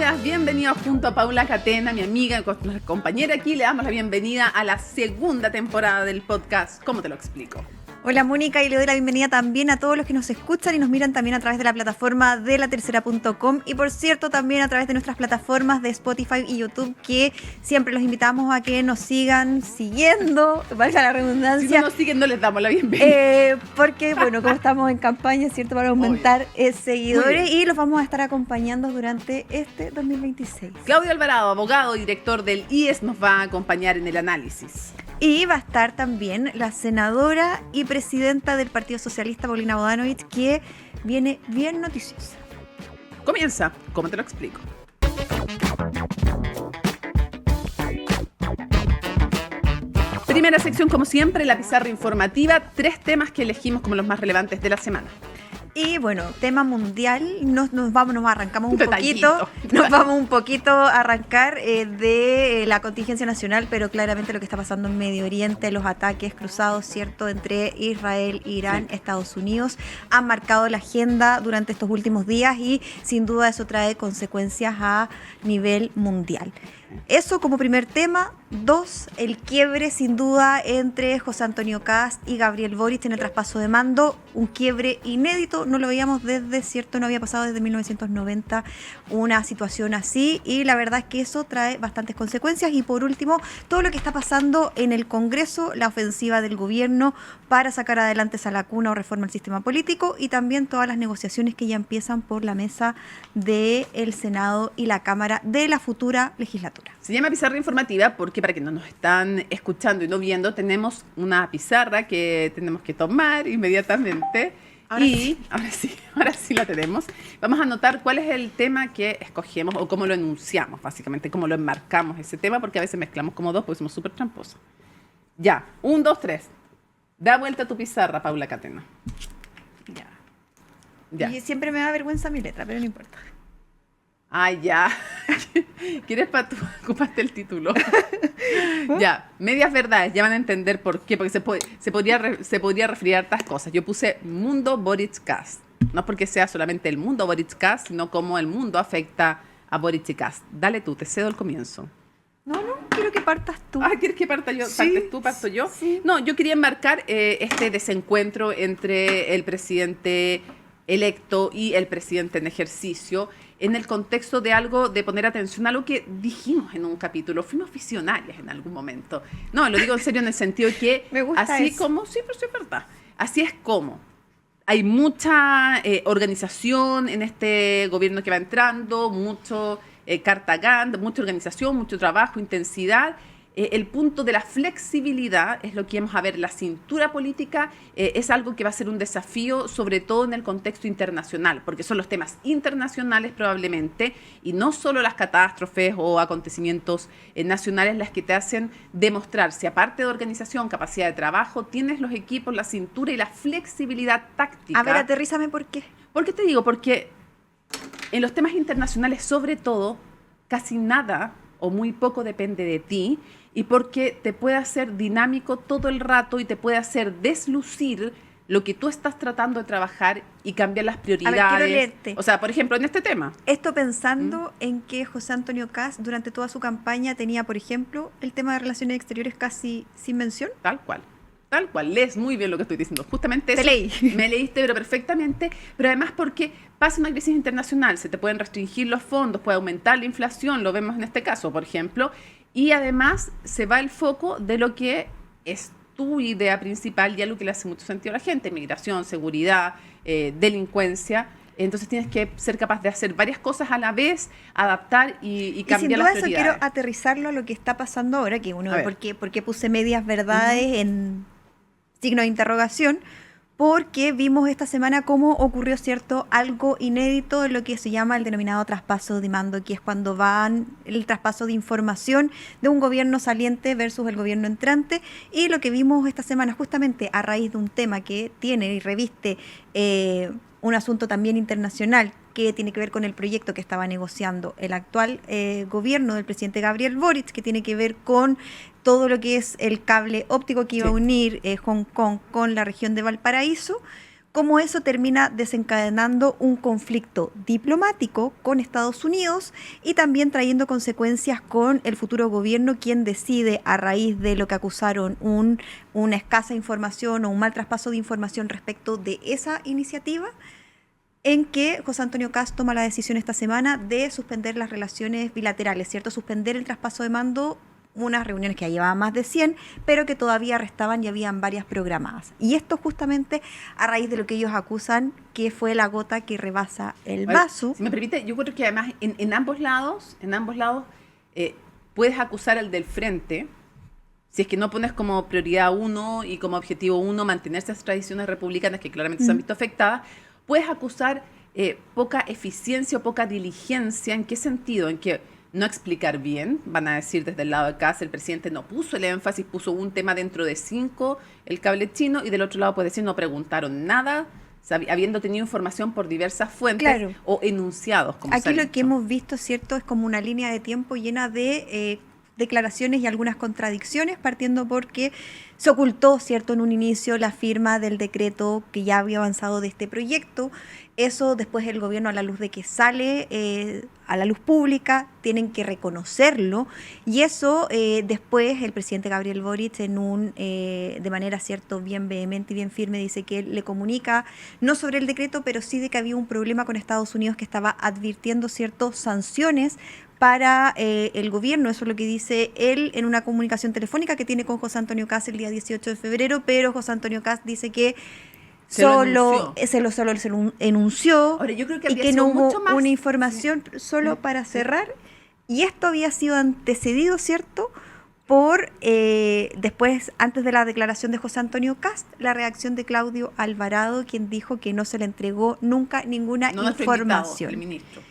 bienvenidas, bienvenidos junto a Paula Catena, mi amiga, nuestra compañera aquí. Le damos la bienvenida a la segunda temporada del podcast. ¿Cómo te lo explico? Hola Mónica, y le doy la bienvenida también a todos los que nos escuchan y nos miran también a través de la plataforma de latercera.com y por cierto también a través de nuestras plataformas de Spotify y YouTube, que siempre los invitamos a que nos sigan siguiendo, valga la redundancia. Si no nos siguen no les damos la bienvenida. Porque bueno, como estamos en campaña, ¿cierto? Para aumentar seguidores y los vamos a estar acompañando durante este 2026. Claudio Alvarado, abogado y director del IES, nos va a acompañar en el análisis. Y va a estar también la senadora y presidenta del Partido Socialista, Paulina Bodanovich, que viene bien noticiosa. Comienza, ¿cómo te lo explico? Primera sección, como siempre, la pizarra informativa. 3 temas que elegimos como los más relevantes de la semana. Y bueno, tema mundial, nos arrancamos un Detallito. poquito, nos vamos un poquito a arrancar de la contingencia nacional, pero claramente lo que está pasando en Medio Oriente, los ataques cruzados, ¿cierto?, entre Israel, Irán, Estados Unidos, han marcado la agenda durante estos últimos días y sin duda eso trae consecuencias a nivel mundial. Eso como primer tema. 2, el quiebre sin duda entre José Antonio Kast y Gabriel Boric en el traspaso de mando, un quiebre inédito, no lo veíamos desde, cierto, no había pasado desde 1990 una situación así y la verdad es que eso trae bastantes consecuencias. Y por último, todo lo que está pasando en el Congreso, la ofensiva del gobierno para sacar adelante esa lacuna o reforma al sistema político y también todas las negociaciones que ya empiezan por la mesa del Senado y la Cámara de la futura legislatura. Se llama pizarra informativa porque para quienes nos están escuchando y no viendo, tenemos una pizarra que tenemos que tomar inmediatamente. Ahora sí la tenemos. Vamos a anotar cuál es el tema que escogemos o cómo lo enunciamos, básicamente, cómo lo enmarcamos ese tema, porque a veces mezclamos como dos porque somos súper tramposos. Ya, 1, 2, 3. Da vuelta a tu pizarra, Paula Catena. Ya. Y siempre me da vergüenza mi letra, pero no importa. Ay, ya. ¿Quieres para tú? Ocupaste el título. Ya, medias verdades, ya van a entender por qué, porque se podría referir a hartas cosas. Yo puse mundo Boric Kast. No porque sea solamente el mundo Boric Kast, sino cómo el mundo afecta a Boric y Kast. Dale tú, te cedo el comienzo. No, quiero que partas tú. Ah, ¿quieres que parta yo? Sí, ¿Partes tú, parto yo? Sí. No, yo quería enmarcar este desencuentro entre el presidente electo y el presidente en ejercicio en el contexto de algo, de poner atención a lo que dijimos en un capítulo. Fuimos visionarias en algún momento. No, lo digo en serio en el sentido que me gusta así eso. como, sí, pero sí es verdad. Así es como hay mucha organización en este gobierno que va entrando, mucho cartagán, mucha organización, mucho trabajo, intensidad. El punto de la flexibilidad es lo que vamos a ver. La cintura política es algo que va a ser un desafío, sobre todo en el contexto internacional, porque son los temas internacionales probablemente, y no solo las catástrofes o acontecimientos nacionales las que te hacen demostrar si aparte de organización, capacidad de trabajo, tienes los equipos, la cintura y la flexibilidad táctica. A ver, aterrízame por qué. ¿Por qué te digo? Porque en los temas internacionales, sobre todo, casi nada o muy poco depende de ti, y porque te puede hacer dinámico todo el rato y te puede hacer deslucir lo que tú estás tratando de trabajar y cambiar las prioridades. A ver, quiero leerte. O sea, por ejemplo, en este tema. Esto pensando en que José Antonio Kast durante toda su campaña tenía, por ejemplo, el tema de relaciones exteriores casi sin mención. Tal cual. Lees muy bien lo que estoy diciendo. Justamente eso. Te leí. Me leíste, pero perfectamente. Pero además porque pasa una crisis internacional, se te pueden restringir los fondos, puede aumentar la inflación, lo vemos en este caso, por ejemplo. Y además se va el foco de lo que es tu idea principal y algo que le hace mucho sentido a la gente: migración, seguridad, delincuencia. Entonces tienes que ser capaz de hacer varias cosas a la vez, adaptar y cambiar las prioridades. Y sin duda eso quiero aterrizarlo a lo que está pasando ahora, que uno ve por qué puse medias verdades en signo de interrogación, porque vimos esta semana cómo ocurrió, cierto, algo inédito en lo que se llama el denominado traspaso de mando, que es cuando van el traspaso de información de un gobierno saliente versus el gobierno entrante. Y lo que vimos esta semana, justamente a raíz de un tema que tiene y reviste un asunto también internacional que tiene que ver con el proyecto que estaba negociando el actual gobierno del presidente Gabriel Boric, que tiene que ver con todo lo que es el cable óptico que iba a unir Hong Kong con la región de Valparaíso, cómo eso termina desencadenando un conflicto diplomático con Estados Unidos y también trayendo consecuencias con el futuro gobierno, quien decide, a raíz de lo que acusaron una escasa información o un mal traspaso de información respecto de esa iniciativa, en que José Antonio Kast toma la decisión esta semana de suspender las relaciones bilaterales, ¿cierto? Suspender el traspaso de mando, unas reuniones que ya llevaban más de 100, pero que todavía restaban y habían varias programadas. Y esto justamente a raíz de lo que ellos acusan que fue la gota que rebasa el vaso. Si me permite, yo creo que además en ambos lados puedes acusar al del frente, si es que no pones como prioridad uno y como objetivo uno mantener esas tradiciones republicanas que claramente se han visto afectadas, puedes acusar poca eficiencia o poca diligencia. ¿En qué sentido? En que no explicar bien, van a decir desde el lado de casa, el presidente no puso el énfasis, puso un tema dentro de 5, el cable chino, y del otro lado puede decir no preguntaron nada, habiendo tenido información por diversas fuentes, claro, o enunciados. Como aquí lo que hemos visto, ¿cierto?, es como una línea de tiempo llena de declaraciones y algunas contradicciones, partiendo porque se ocultó, ¿cierto?, en un inicio la firma del decreto que ya había avanzado de este proyecto. Eso después el gobierno, a la luz de que sale a la luz pública, tienen que reconocerlo, y eso después el presidente Gabriel Boric de manera, cierto, bien vehemente y bien firme, dice que él le comunica no sobre el decreto, pero sí de que había un problema con Estados Unidos, que estaba advirtiendo, cierto, sanciones para el gobierno. Eso es lo que dice él en una comunicación telefónica que tiene con José Antonio Kast el día 18 de febrero, pero José Antonio Kast dice que solo enunció. Ahora, yo creo que y que no hubo una información, solo para cerrar, y esto había sido antecedido, ¿cierto?, por después, antes de la declaración de José Antonio Kast, la reacción de Claudio Alvarado, quien dijo que no se le entregó nunca ninguna información. El ministro.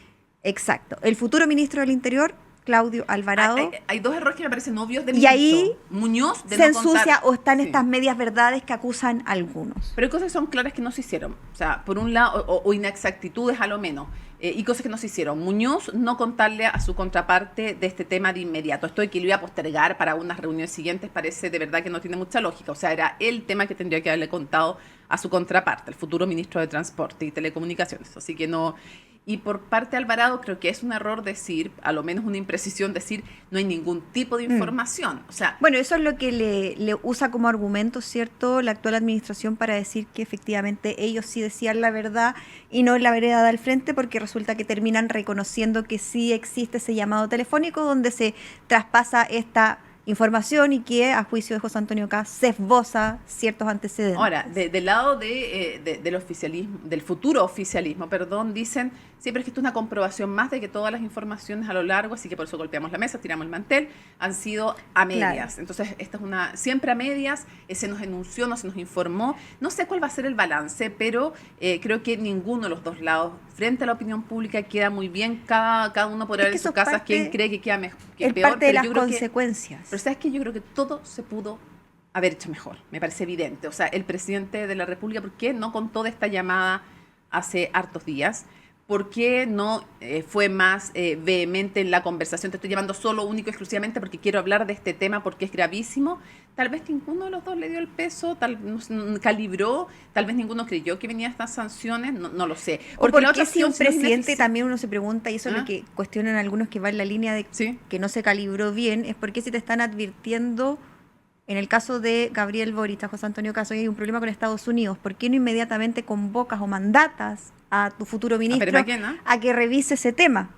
Exacto. El futuro ministro del Interior, Claudio Alvarado. Hay dos errores que me parecen obvios del ministro. Y ahí Muñoz de se ensucia o están estas medias verdades que acusan algunos. Pero hay cosas que son claras que no se hicieron. O sea, por un lado, o inexactitudes a lo menos. Y cosas que no se hicieron. Muñoz no contarle a su contraparte de este tema de inmediato. Esto de que lo iba a postergar para unas reuniones siguientes parece de verdad que no tiene mucha lógica. O sea, era el tema que tendría que haberle contado a su contraparte, el futuro ministro de Transporte y Telecomunicaciones. Así que no. Y por parte de Alvarado creo que es un error decir, a lo menos una imprecisión decir, no hay ningún tipo de información. O sea, bueno, eso es lo que le usa como argumento, ¿cierto?, la actual administración para decir que efectivamente ellos sí decían la verdad y no la vereda del frente, porque resulta que terminan reconociendo que sí existe ese llamado telefónico donde se traspasa esta información y que, a juicio de José Antonio Kast, se esboza ciertos antecedentes. Ahora, del lado del oficialismo, del futuro oficialismo, dicen, siempre es que esto es una comprobación más de que todas las informaciones a lo largo, así que por eso golpeamos la mesa, tiramos el mantel, han sido a medias. Claro. Entonces, esta es siempre a medias, se nos enunció, no se nos informó. No sé cuál va a ser el balance, pero creo que ninguno de los dos lados, frente a la opinión pública, queda muy bien. Cada uno podrá ver en su casa quién cree que queda mejor, que peor. Parte de las consecuencias. Pero ¿sabes qué? Yo creo que todo se pudo haber hecho mejor, me parece evidente. O sea, el presidente de la República, ¿por qué no contó de esta llamada hace hartos días? ¿Por qué no fue más vehemente en la conversación? Te estoy llamando solo, único, exclusivamente porque quiero hablar de este tema, porque es gravísimo. Tal vez ninguno de los dos le dio el peso, calibró, tal vez ninguno creyó que venían estas sanciones, no lo sé. Porque si un presidente, también uno se pregunta, y eso es lo que cuestionan algunos que va en la línea de que no se calibró bien, es porque si te están advirtiendo, en el caso de Gabriel Boric, José Antonio Kast, hay un problema con Estados Unidos, ¿por qué no inmediatamente convocas o mandatas a tu futuro ministro a que revise ese tema?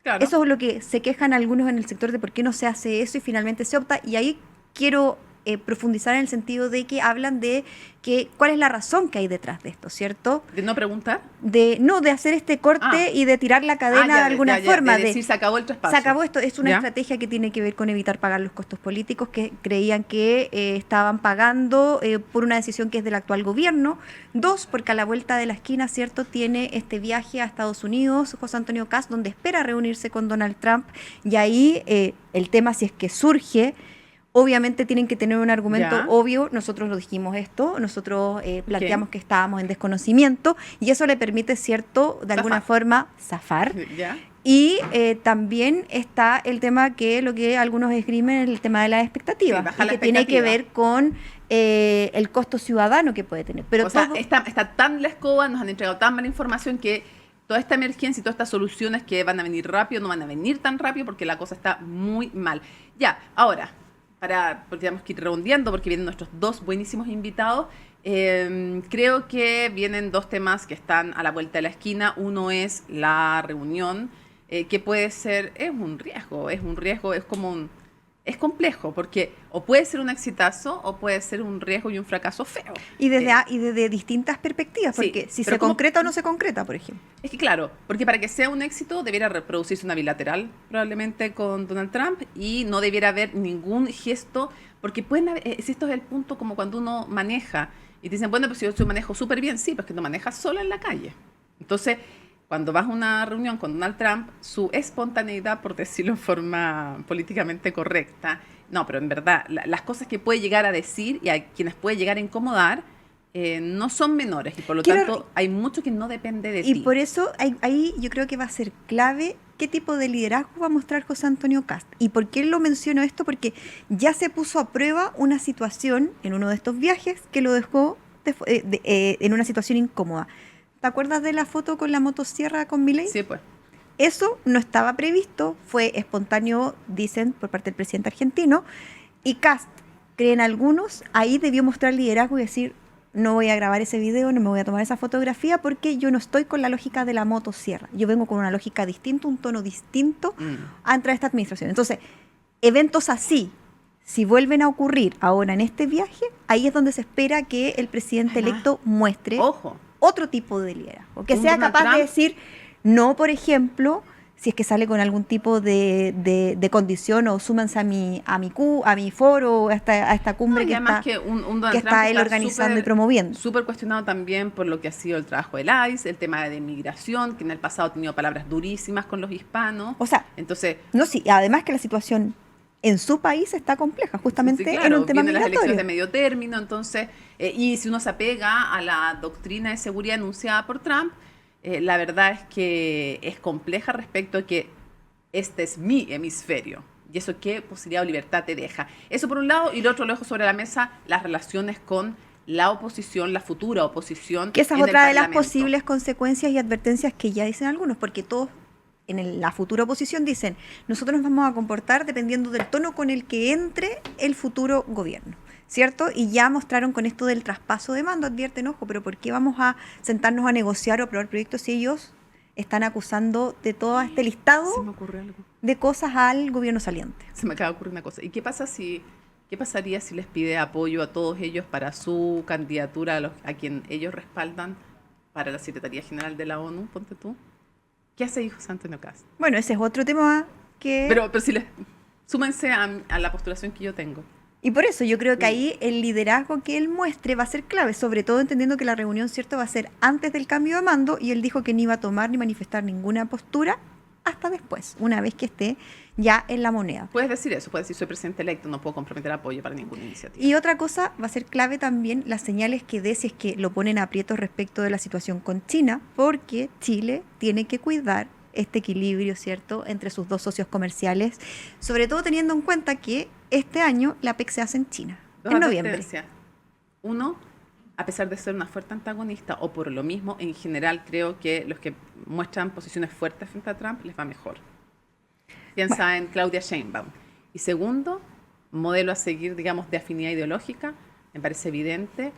Claro. Eso es lo que se quejan algunos en el sector de por qué no se hace eso y finalmente se opta. Y ahí quiero profundizar en el sentido de que hablan de que cuál es la razón que hay detrás de esto, ¿cierto? ¿De no preguntar? De hacer este corte y de tirar la cadena de alguna forma. De decir, se acabó el traspaso. Se acabó esto. Es una estrategia que tiene que ver con evitar pagar los costos políticos que creían que estaban pagando por una decisión que es del actual gobierno. 2, porque a la vuelta de la esquina, ¿cierto?, tiene este viaje a Estados Unidos, José Antonio Kast, donde espera reunirse con Donald Trump, y ahí el tema, si es que surge, obviamente tienen que tener un argumento obvio. Nosotros lo dijimos nosotros planteamos que estábamos en desconocimiento y eso le permite, ¿cierto?, de alguna forma zafar. Y también está el tema que lo que algunos esgrimen es el tema de las expectativas, que tiene que ver con el costo ciudadano que puede tener. Pero o sea, está tan la escoba, nos han entregado tan mala información que toda esta emergencia y todas estas soluciones que van a venir rápido no van a venir tan rápido porque la cosa está muy mal. Ya, ahora, porque tenemos que ir redondeando porque vienen nuestros dos buenísimos invitados. Creo que vienen dos temas que están a la vuelta de la esquina. Uno es la reunión, que puede ser, es un riesgo, es como es complejo, porque o puede ser un exitazo o puede ser un riesgo y un fracaso feo. Y desde distintas perspectivas, porque si se concreta o no se concreta, por ejemplo. Es que claro, porque para que sea un éxito debiera reproducirse una bilateral probablemente con Donald Trump y no debiera haber ningún gesto, porque pueden haber, si esto es el punto como cuando uno maneja y te dicen, bueno, pues yo manejo súper bien, sí, pues que no manejas sola en la calle. Entonces, cuando vas a una reunión con Donald Trump, su espontaneidad, por decirlo en forma políticamente correcta, no, pero en verdad, las cosas que puede llegar a decir y a quienes puede llegar a incomodar, no son menores y por lo tanto hay mucho que no depende de ti. Y por eso ahí yo creo que va a ser clave qué tipo de liderazgo va a mostrar José Antonio Kast. ¿Y por qué lo menciono esto? Porque ya se puso a prueba una situación en uno de estos viajes que lo dejó en una situación incómoda. ¿Te acuerdas de la foto con la motosierra con Milei? Sí, pues. Eso no estaba previsto, fue espontáneo, dicen, por parte del presidente argentino. Y Kast, creen algunos, ahí debió mostrar liderazgo y decir, no voy a grabar ese video, no me voy a tomar esa fotografía porque yo no estoy con la lógica de la motosierra. Yo vengo con una lógica distinta, un tono distinto ante esta administración. Entonces, eventos así, si vuelven a ocurrir ahora en este viaje, ahí es donde se espera que el presidente electo muestre otro tipo de liderazgo, que sea capaz de decir no, por ejemplo, si es que sale con algún tipo de condición o súmanse a mi foro, a esta cumbre que está él organizando y promoviendo. Súper cuestionado también por lo que ha sido el trabajo del ICE, el tema de migración, que en el pasado ha tenido palabras durísimas con los hispanos. O sea, entonces, no, sí, además que la situación en su país está compleja, justamente sí, claro, en un tema migratorio. Las elecciones de medio término, entonces, y si uno se apega a la doctrina de seguridad anunciada por Trump, la verdad es que es compleja respecto a que este es mi hemisferio. ¿Y eso qué posibilidad o libertad te deja? Eso por un lado, y lo otro lo dejo sobre la mesa, las relaciones con la oposición, la futura oposición. Que esa es otra de las posibles consecuencias y advertencias que ya dicen algunos, porque todos en la futura oposición dicen, nosotros nos vamos a comportar dependiendo del tono con el que entre el futuro gobierno, ¿cierto? Y ya mostraron con esto del traspaso de mando, advierten, ojo, pero ¿por qué vamos a sentarnos a negociar o aprobar proyectos si ellos están acusando de todo este listado de cosas al gobierno saliente? Se me acaba de ocurrir una cosa. ¿Y qué pasaría si les pide apoyo a todos ellos para su candidatura a quien ellos respaldan para la Secretaría General de la ONU? Ponte tú. ¿Qué hace José Antonio Kast? Bueno, ese es otro tema que... Pero si súmense a la postulación que yo tengo. Y por eso yo creo que ahí el liderazgo que él muestre va a ser clave, sobre todo entendiendo que la reunión, ¿cierto?, va a ser antes del cambio de mando y él dijo que no iba a tomar ni manifestar ninguna postura hasta después, una vez que esté ya en la moneda. Puedes decir eso, puedes decir soy presidente electo, no puedo comprometer apoyo para ninguna iniciativa. Y otra cosa, va a ser clave también las señales que dé si es que lo ponen a aprietos respecto de la situación con China, porque Chile tiene que cuidar este equilibrio, ¿cierto?, entre sus dos socios comerciales, sobre todo teniendo en cuenta que este año la PEC se hace en China, en noviembre. Uno, a pesar de ser una fuerte antagonista, o por lo mismo, en general creo que los que muestran posiciones fuertes frente a Trump les va mejor. Piensa en Claudia Sheinbaum. Y segundo, modelo a seguir, digamos, de afinidad ideológica, me parece evidente,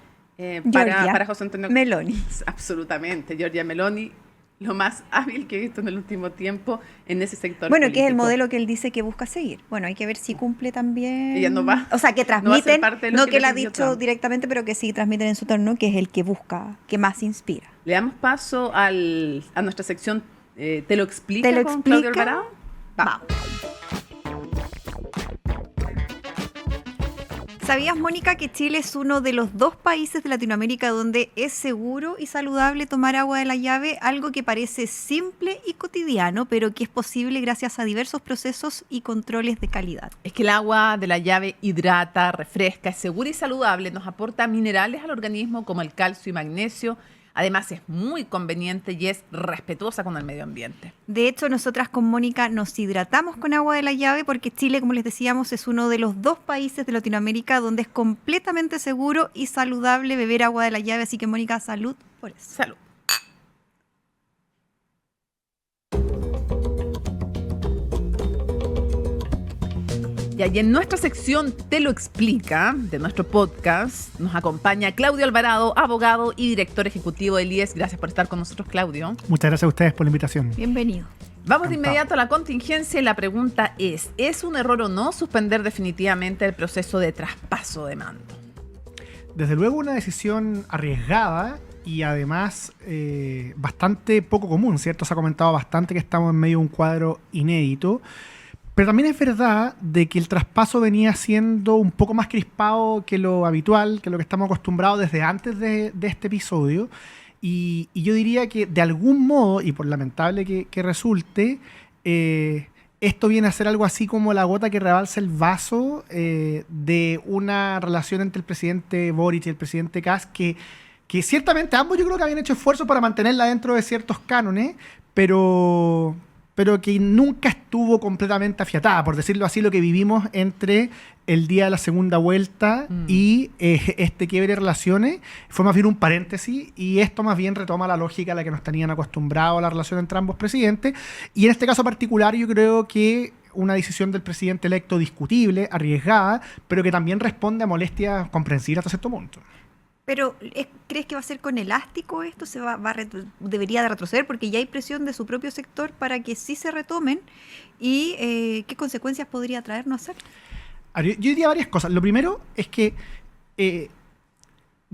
para José Antonio Meloni. Absolutamente, Giorgia Meloni, lo más hábil que he visto en el último tiempo en ese sector bueno, político. Que es el modelo que él dice que busca seguir. Bueno, hay que ver si cumple también. Ella no va. O sea, que transmiten, no que él ha dicho Trump directamente, pero que sí transmiten en su tono, que es el que busca, que más inspira. Le damos paso a nuestra sección ¿Te lo explica con Claudia Alvarado? Va. ¿Sabías, Mónica, que Chile es uno de los 2 países de Latinoamérica donde es seguro y saludable tomar agua de la llave? Algo que parece simple y cotidiano, pero que es posible gracias a diversos procesos y controles de calidad. Es que el agua de la llave hidrata, refresca, es segura y saludable, nos aporta minerales al organismo como el calcio y magnesio, Además, es muy conveniente y es respetuosa con el medio ambiente. De hecho, nosotras con Mónica nos hidratamos con agua de la llave porque Chile, como les decíamos, es uno de los 2 países de Latinoamérica donde es completamente seguro y saludable beber agua de la llave. Así que, Mónica, salud por eso. Salud. Y en nuestra sección Te lo explica, de nuestro podcast, nos acompaña Claudio Alvarado, abogado y director ejecutivo del IES. Gracias por estar con nosotros, Claudio. Muchas gracias a ustedes por la invitación. Bienvenido. Vamos de inmediato a la contingencia y la pregunta ¿es un error o no suspender definitivamente el proceso de traspaso de mando? Desde luego una decisión arriesgada y además bastante poco común, ¿cierto? Se ha comentado bastante que estamos en medio de un cuadro inédito. Pero también es verdad de que el traspaso venía siendo un poco más crispado que lo habitual, que lo que estamos acostumbrados desde antes de este episodio. Y yo diría que de algún modo, y por lamentable que resulte, esto viene a ser algo así como la gota que rebalsa el vaso de una relación entre el presidente Boric y el presidente Kast que ciertamente ambos yo creo que habían hecho esfuerzos para mantenerla dentro de ciertos cánones, pero que nunca estuvo completamente afiatada, por decirlo así, lo que vivimos entre el día de la segunda vuelta y este quiebre de relaciones fue más bien un paréntesis, y esto más bien retoma la lógica a la que nos tenían acostumbrados a la relación entre ambos presidentes, y en este caso particular yo creo que una decisión del presidente electo discutible, arriesgada, pero que también responde a molestias comprensibles hasta cierto punto. Pero, ¿crees que va a ser con elástico esto? ¿Debería de retroceder? Porque ya hay presión de su propio sector para que sí se retomen. ¿Y qué consecuencias podría traer no hacer? Yo diría varias cosas. Lo primero es que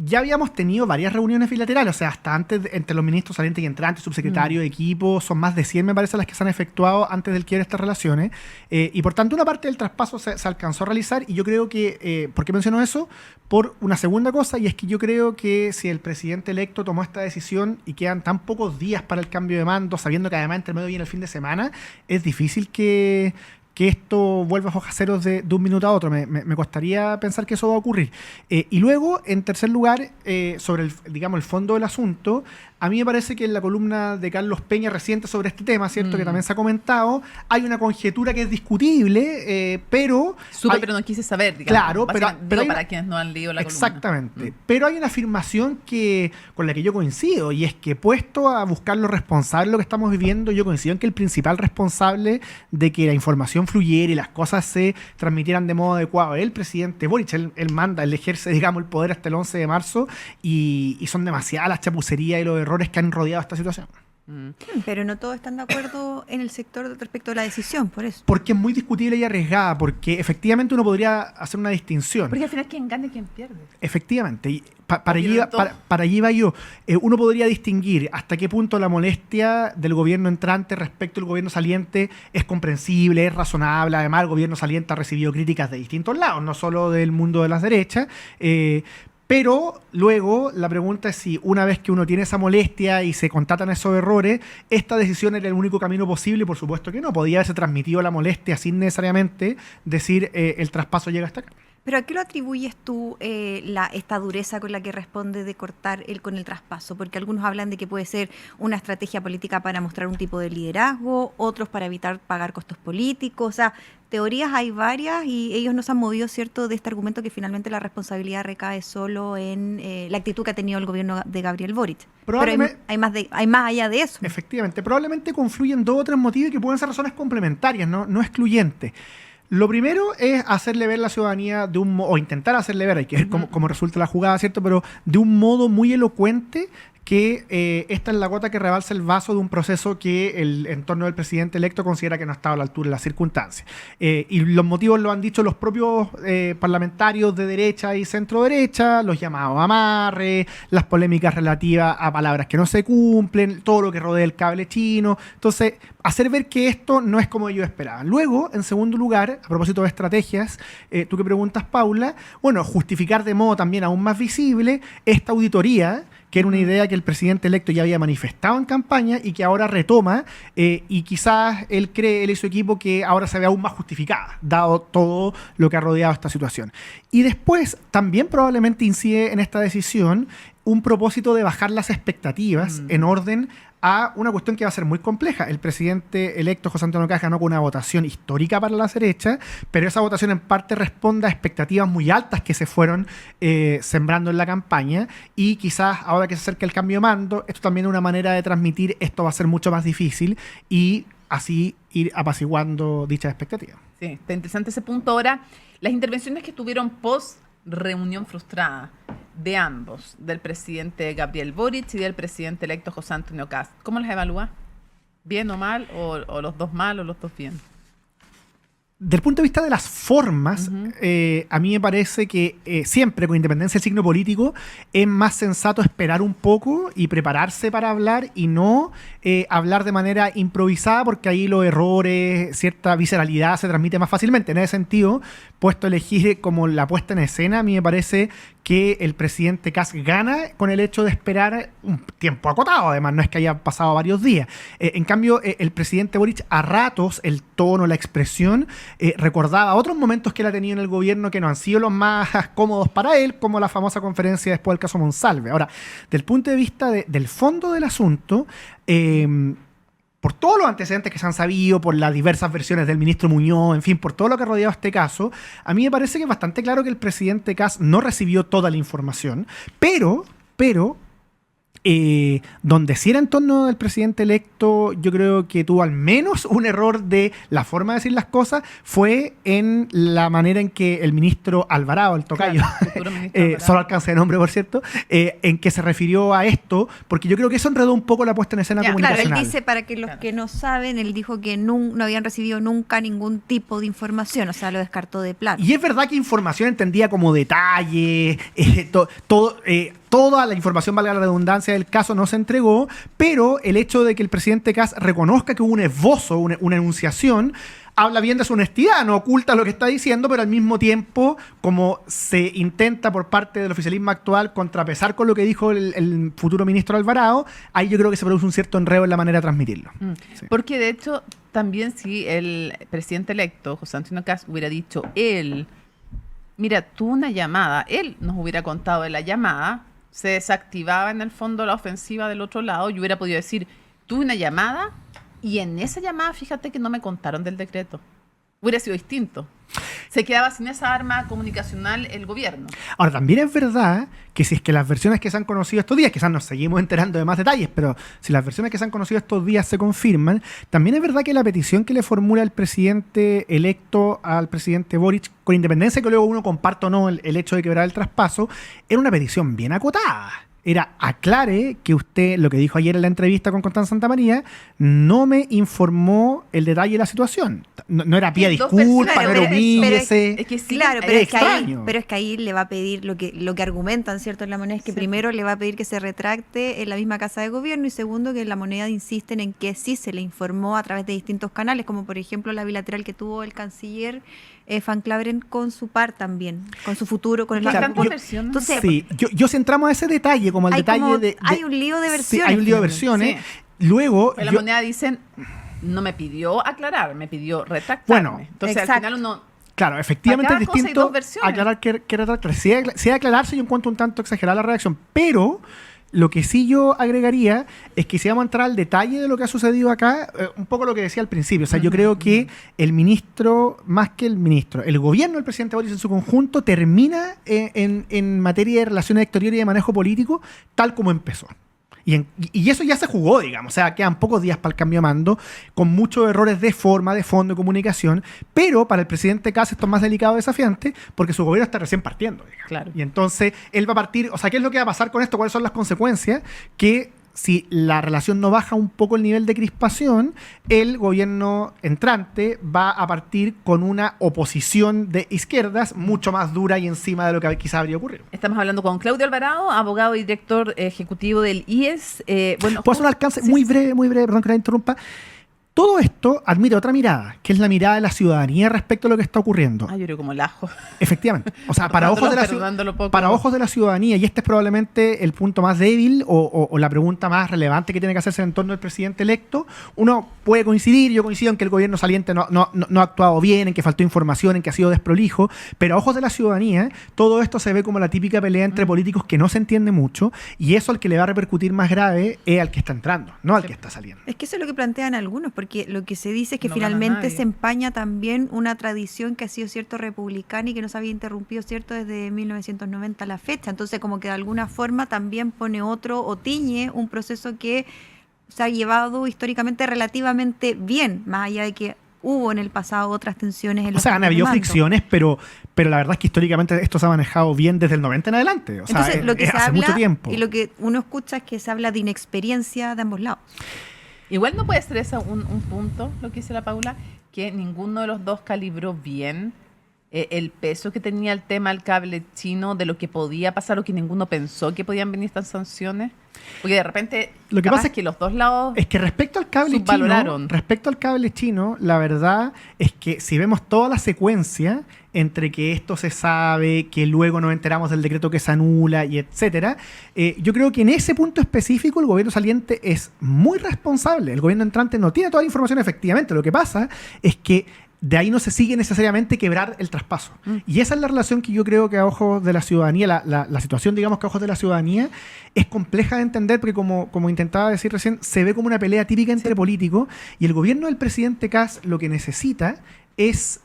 ya habíamos tenido varias reuniones bilaterales, o sea, hasta antes, entre los ministros salientes y entrantes, subsecretarios, equipos, son más de 100, me parece, las que se han efectuado antes del quiebre de estas relaciones, y por tanto una parte del traspaso se alcanzó a realizar, y yo creo que, ¿por qué menciono eso? Por una segunda cosa, y es que yo creo que si el presidente electo tomó esta decisión y quedan tan pocos días para el cambio de mando, sabiendo que además entre medio viene el fin de semana, es difícil que esto vuelva a hojas ceros de un minuto a otro. Me costaría pensar que eso va a ocurrir. Y luego, en tercer lugar, sobre el fondo del asunto, a mí me parece que en la columna de Carlos Peña reciente sobre este tema, ¿cierto? Que también se ha comentado, hay una conjetura que es discutible, pero... pero no quise saber, digamos. Claro, pero para quienes no han leído la columna. Exactamente. Pero hay una afirmación con la que yo coincido, y es que puesto a buscar lo responsable de lo que estamos viviendo, yo coincido en que el principal responsable de que la información fluyera y las cosas se transmitieran de modo adecuado es el presidente Boric. Él manda, él ejerce, digamos, el poder hasta el 11 de marzo, y son demasiadas las chapucerías y los errores que han rodeado esta situación. Pero no todos están de acuerdo en el sector respecto a la decisión, por eso. Porque es muy discutible y arriesgada, porque efectivamente uno podría hacer una distinción. Porque al final quién gana y quién pierde. Efectivamente. Y para allí va yo. Uno podría distinguir hasta qué punto la molestia del gobierno entrante respecto al gobierno saliente es comprensible, es razonable. Además, el gobierno saliente ha recibido críticas de distintos lados, no solo del mundo de las derechas. Pero luego la pregunta es si una vez que uno tiene esa molestia y se constatan esos errores, esta decisión era el único camino posible. Por supuesto que no. Podía haberse transmitido la molestia sin necesariamente decir el traspaso llega hasta acá. ¿Pero a qué lo atribuyes tú esta dureza con la que responde de cortar con el traspaso? Porque algunos hablan de que puede ser una estrategia política para mostrar un tipo de liderazgo, otros para evitar pagar costos políticos. O sea, teorías hay varias y ellos nos han movido, ¿cierto?, de este argumento que finalmente la responsabilidad recae solo en la actitud que ha tenido el gobierno de Gabriel Boric. Pero hay más allá de eso. Efectivamente. Probablemente confluyen 2 o 3 motivos que pueden ser razones complementarias, no excluyentes. Lo primero es hacerle ver a la ciudadanía o intentar hacerle ver, hay que ver cómo resulta la jugada, ¿cierto? Pero de un modo muy elocuente que esta es la gota que rebalsa el vaso de un proceso que el entorno del presidente electo considera que no estaba a la altura de las circunstancias. Y los motivos lo han dicho los propios parlamentarios de derecha y centro derecha, los llamados amarres, las polémicas relativas a palabras que no se cumplen, todo lo que rodea el cable chino. Entonces, hacer ver que esto no es como ellos esperaban. Luego, en segundo lugar, a propósito de estrategias, tú que preguntas, Paula, bueno, justificar de modo también aún más visible esta auditoría, que era una idea que el presidente electo ya había manifestado en campaña y que ahora retoma, y quizás él y su equipo que ahora se ve aún más justificada, dado todo lo que ha rodeado esta situación. Y después también probablemente incide en esta decisión un propósito de bajar las expectativas en orden a una cuestión que va a ser muy compleja. El presidente electo José Antonio Kast ganó con una votación histórica para la derecha, pero esa votación en parte responde a expectativas muy altas que se fueron sembrando en la campaña, y quizás ahora que se acerca el cambio de mando, esto también es una manera de transmitir esto va a ser mucho más difícil y así ir apaciguando dichas expectativas. Sí, está interesante ese punto. Ahora, las intervenciones que tuvieron post reunión frustrada de ambos, del presidente Gabriel Boric y del presidente electo José Antonio Kast, ¿cómo las evalúa? ¿Bien o mal? ¿O los dos mal o los dos bien? Del punto de vista de las formas, a mí me parece que siempre, con independencia del signo político, es más sensato esperar un poco y prepararse para hablar y no hablar de manera improvisada, porque ahí los errores, cierta visceralidad se transmite más fácilmente. En ese sentido, puesto a elegir como la puesta en escena, a mí me parece que el presidente Kast gana con el hecho de esperar un tiempo acotado, además no es que haya pasado varios días. En cambio, el presidente Boric a ratos, el tono, la expresión, recordaba otros momentos que él ha tenido en el gobierno que no han sido los más cómodos para él, como la famosa conferencia después del caso Monsalve. Ahora, del punto de vista del fondo del asunto, por todos los antecedentes que se han sabido, por las diversas versiones del ministro Muñoz, en fin, por todo lo que ha rodeado este caso, a mí me parece que es bastante claro que el presidente Kast no recibió toda la información, pero donde sí era en torno del presidente electo, yo creo que tuvo al menos un error de la forma de decir las cosas, fue en la manera en que el ministro Alvarado, el tocayo, claro, Alvarado. Solo alcancé de nombre, por cierto, en que se refirió a esto, porque yo creo que eso enredó un poco la puesta en escena comunicacional. Claro, él dice, para que los que no saben, él dijo que no habían recibido nunca ningún tipo de información, o sea, lo descartó de plano. Y es verdad que información entendía como detalle, toda la información, valga la redundancia, del caso no se entregó, pero el hecho de que el presidente Kast reconozca que hubo un esbozo, una enunciación, habla bien de su honestidad, no oculta lo que está diciendo, pero al mismo tiempo, como se intenta por parte del oficialismo actual contrapesar con lo que dijo el futuro ministro Alvarado, ahí yo creo que se produce un cierto enredo en la manera de transmitirlo. Sí. Porque de hecho, también si el presidente electo, José Antonio Kast, hubiera dicho mira, tuvo una llamada, él nos hubiera contado de la llamada, se desactivaba en el fondo la ofensiva del otro lado, yo hubiera podido decir, tuve una llamada y en esa llamada fíjate que no me contaron del decreto. Hubiera sido distinto. Se quedaba sin esa arma comunicacional el gobierno. Ahora, también es verdad que si es que las versiones que se han conocido estos días, quizás nos seguimos enterando de más detalles, pero si las versiones que se han conocido estos días se confirman, también es verdad que la petición que le formula el presidente electo al presidente Boric, con independencia que luego uno comparta o no el hecho de quebrar el traspaso, era una petición bien acotada. Era, aclare que usted, lo que dijo ayer en la entrevista con Constanza Santamaría, no me informó el detalle de la situación. No era pida disculpas, no era humíllese. Es que sí, claro, pero es que ahí le va a pedir lo que argumentan, ¿cierto? En la moneda es que primero le va a pedir que se retracte en la misma Casa de Gobierno, y segundo que en la moneda insisten en que sí se le informó a través de distintos canales, como por ejemplo la bilateral que tuvo el canciller Van Claveren con su par también, con su futuro, con el Entonces, sí, yo si entramos a ese detalle, como el detalle hay un lío de versiones. Sí, hay un lío de versiones. Sí. Luego... En la moneda dicen, no me pidió aclarar, me pidió retractarme. Bueno, entonces al final uno... Claro, efectivamente es distinto aclarar que retractar. Sí, aclararse, yo encuentro un tanto exagerada la reacción, pero... Lo que sí yo agregaría es que si vamos a entrar al detalle de lo que ha sucedido acá, un poco lo que decía al principio. O sea, yo creo que el ministro, más que el ministro, el gobierno del presidente Boric en su conjunto termina en materia de relaciones exteriores y de manejo político tal como empezó. Y eso ya se jugó, digamos. O sea, quedan pocos días para el cambio de mando, con muchos errores de forma, de fondo, de comunicación. Pero para el presidente Kast esto es más delicado y desafiante porque su gobierno está recién partiendo, digamos. Claro. Y entonces él va a partir... O sea, ¿qué es lo que va a pasar con esto? ¿Cuáles son las consecuencias? Que si la relación no baja un poco el nivel de crispación, el gobierno entrante va a partir con una oposición de izquierdas mucho más dura y encima de lo que quizá habría ocurrido. Estamos hablando con Claudio Alvarado, abogado y director ejecutivo del IES. ¿Puedo hacer un alcance muy breve, perdón que la interrumpa? Todo esto esto admite otra mirada, que es la mirada de la ciudadanía respecto a lo que está ocurriendo. Ah, yo creo como el ajo. Efectivamente. O sea, para ojos de la ciudadanía, y este es probablemente el punto más débil o la pregunta más relevante que tiene que hacerse en torno al presidente electo, uno puede coincidir, yo coincido en que el gobierno saliente no ha actuado bien, en que faltó información, en que ha sido desprolijo, pero a ojos de la ciudadanía, todo esto se ve como la típica pelea entre políticos que no se entiende mucho, y eso al que le va a repercutir más grave es al que está entrando, no al que está saliendo. Es que eso es lo que plantean algunos, porque lo que se dice es que No finalmente se empaña también una tradición que ha sido cierto republicana y que no se había interrumpido cierto desde 1990 a la fecha. Entonces como que de alguna forma también pone otro o tiñe un proceso que se ha llevado históricamente relativamente bien, más allá de que hubo en el pasado otras tensiones en los han habido fricciones, pero la verdad es que históricamente esto se ha manejado bien desde el 90 en adelante. O sea, entonces, lo que se hace habla, mucho tiempo. y lo que uno escucha es que se habla de inexperiencia de ambos lados. Igual no puede ser ese un punto, lo que dice la Paula, que ninguno de los dos calibró bien el peso que tenía el tema del cable chino, de lo que podía pasar o que ninguno pensó que podían venir estas sanciones. Porque de repente, lo que pasa es que los dos lados es que respecto al cable chino, la verdad es que si vemos toda la secuencia entre que esto se sabe, que luego nos enteramos del decreto que se anula y etcétera, yo creo que en ese punto específico el gobierno saliente es muy responsable. El gobierno entrante no tiene toda la información efectivamente. Lo que pasa es que de ahí no se sigue necesariamente quebrar el traspaso. Y esa es la relación que yo creo que a ojos de la ciudadanía, la situación, digamos, que a ojos de la ciudadanía es compleja de entender, porque como intentaba decir recién, se ve como una pelea típica entre políticos, y el gobierno del presidente Kast lo que necesita es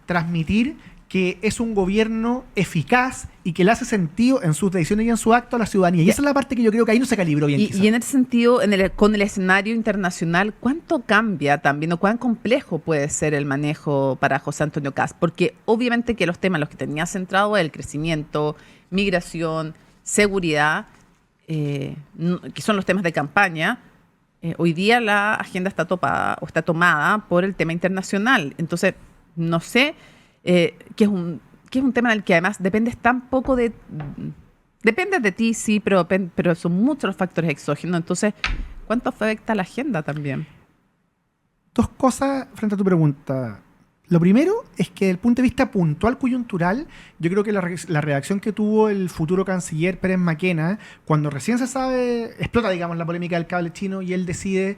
transmitir que es un gobierno eficaz y que le hace sentido en sus decisiones y en su acto a la ciudadanía. Y esa es la parte que yo creo que ahí no se calibró bien. Y en ese sentido, con el escenario internacional, ¿cuánto cambia también o cuán complejo puede ser el manejo para José Antonio Kast? Porque obviamente que los temas en los que tenía centrado el crecimiento, migración, seguridad, que son los temas de campaña, hoy día la agenda está topada o está tomada por el tema internacional. Entonces, no sé... que es un tema en el que además dependes tan poco de... Dependes de ti, sí, pero son muchos los factores exógenos. Entonces, ¿cuánto afecta la agenda también? Dos cosas frente a tu pregunta. Lo primero es que desde el punto de vista puntual, coyuntural, yo creo que la reacción que tuvo el futuro canciller Pérez Maquena, cuando recién se sabe, explota, digamos, la polémica del cable chino y él decide...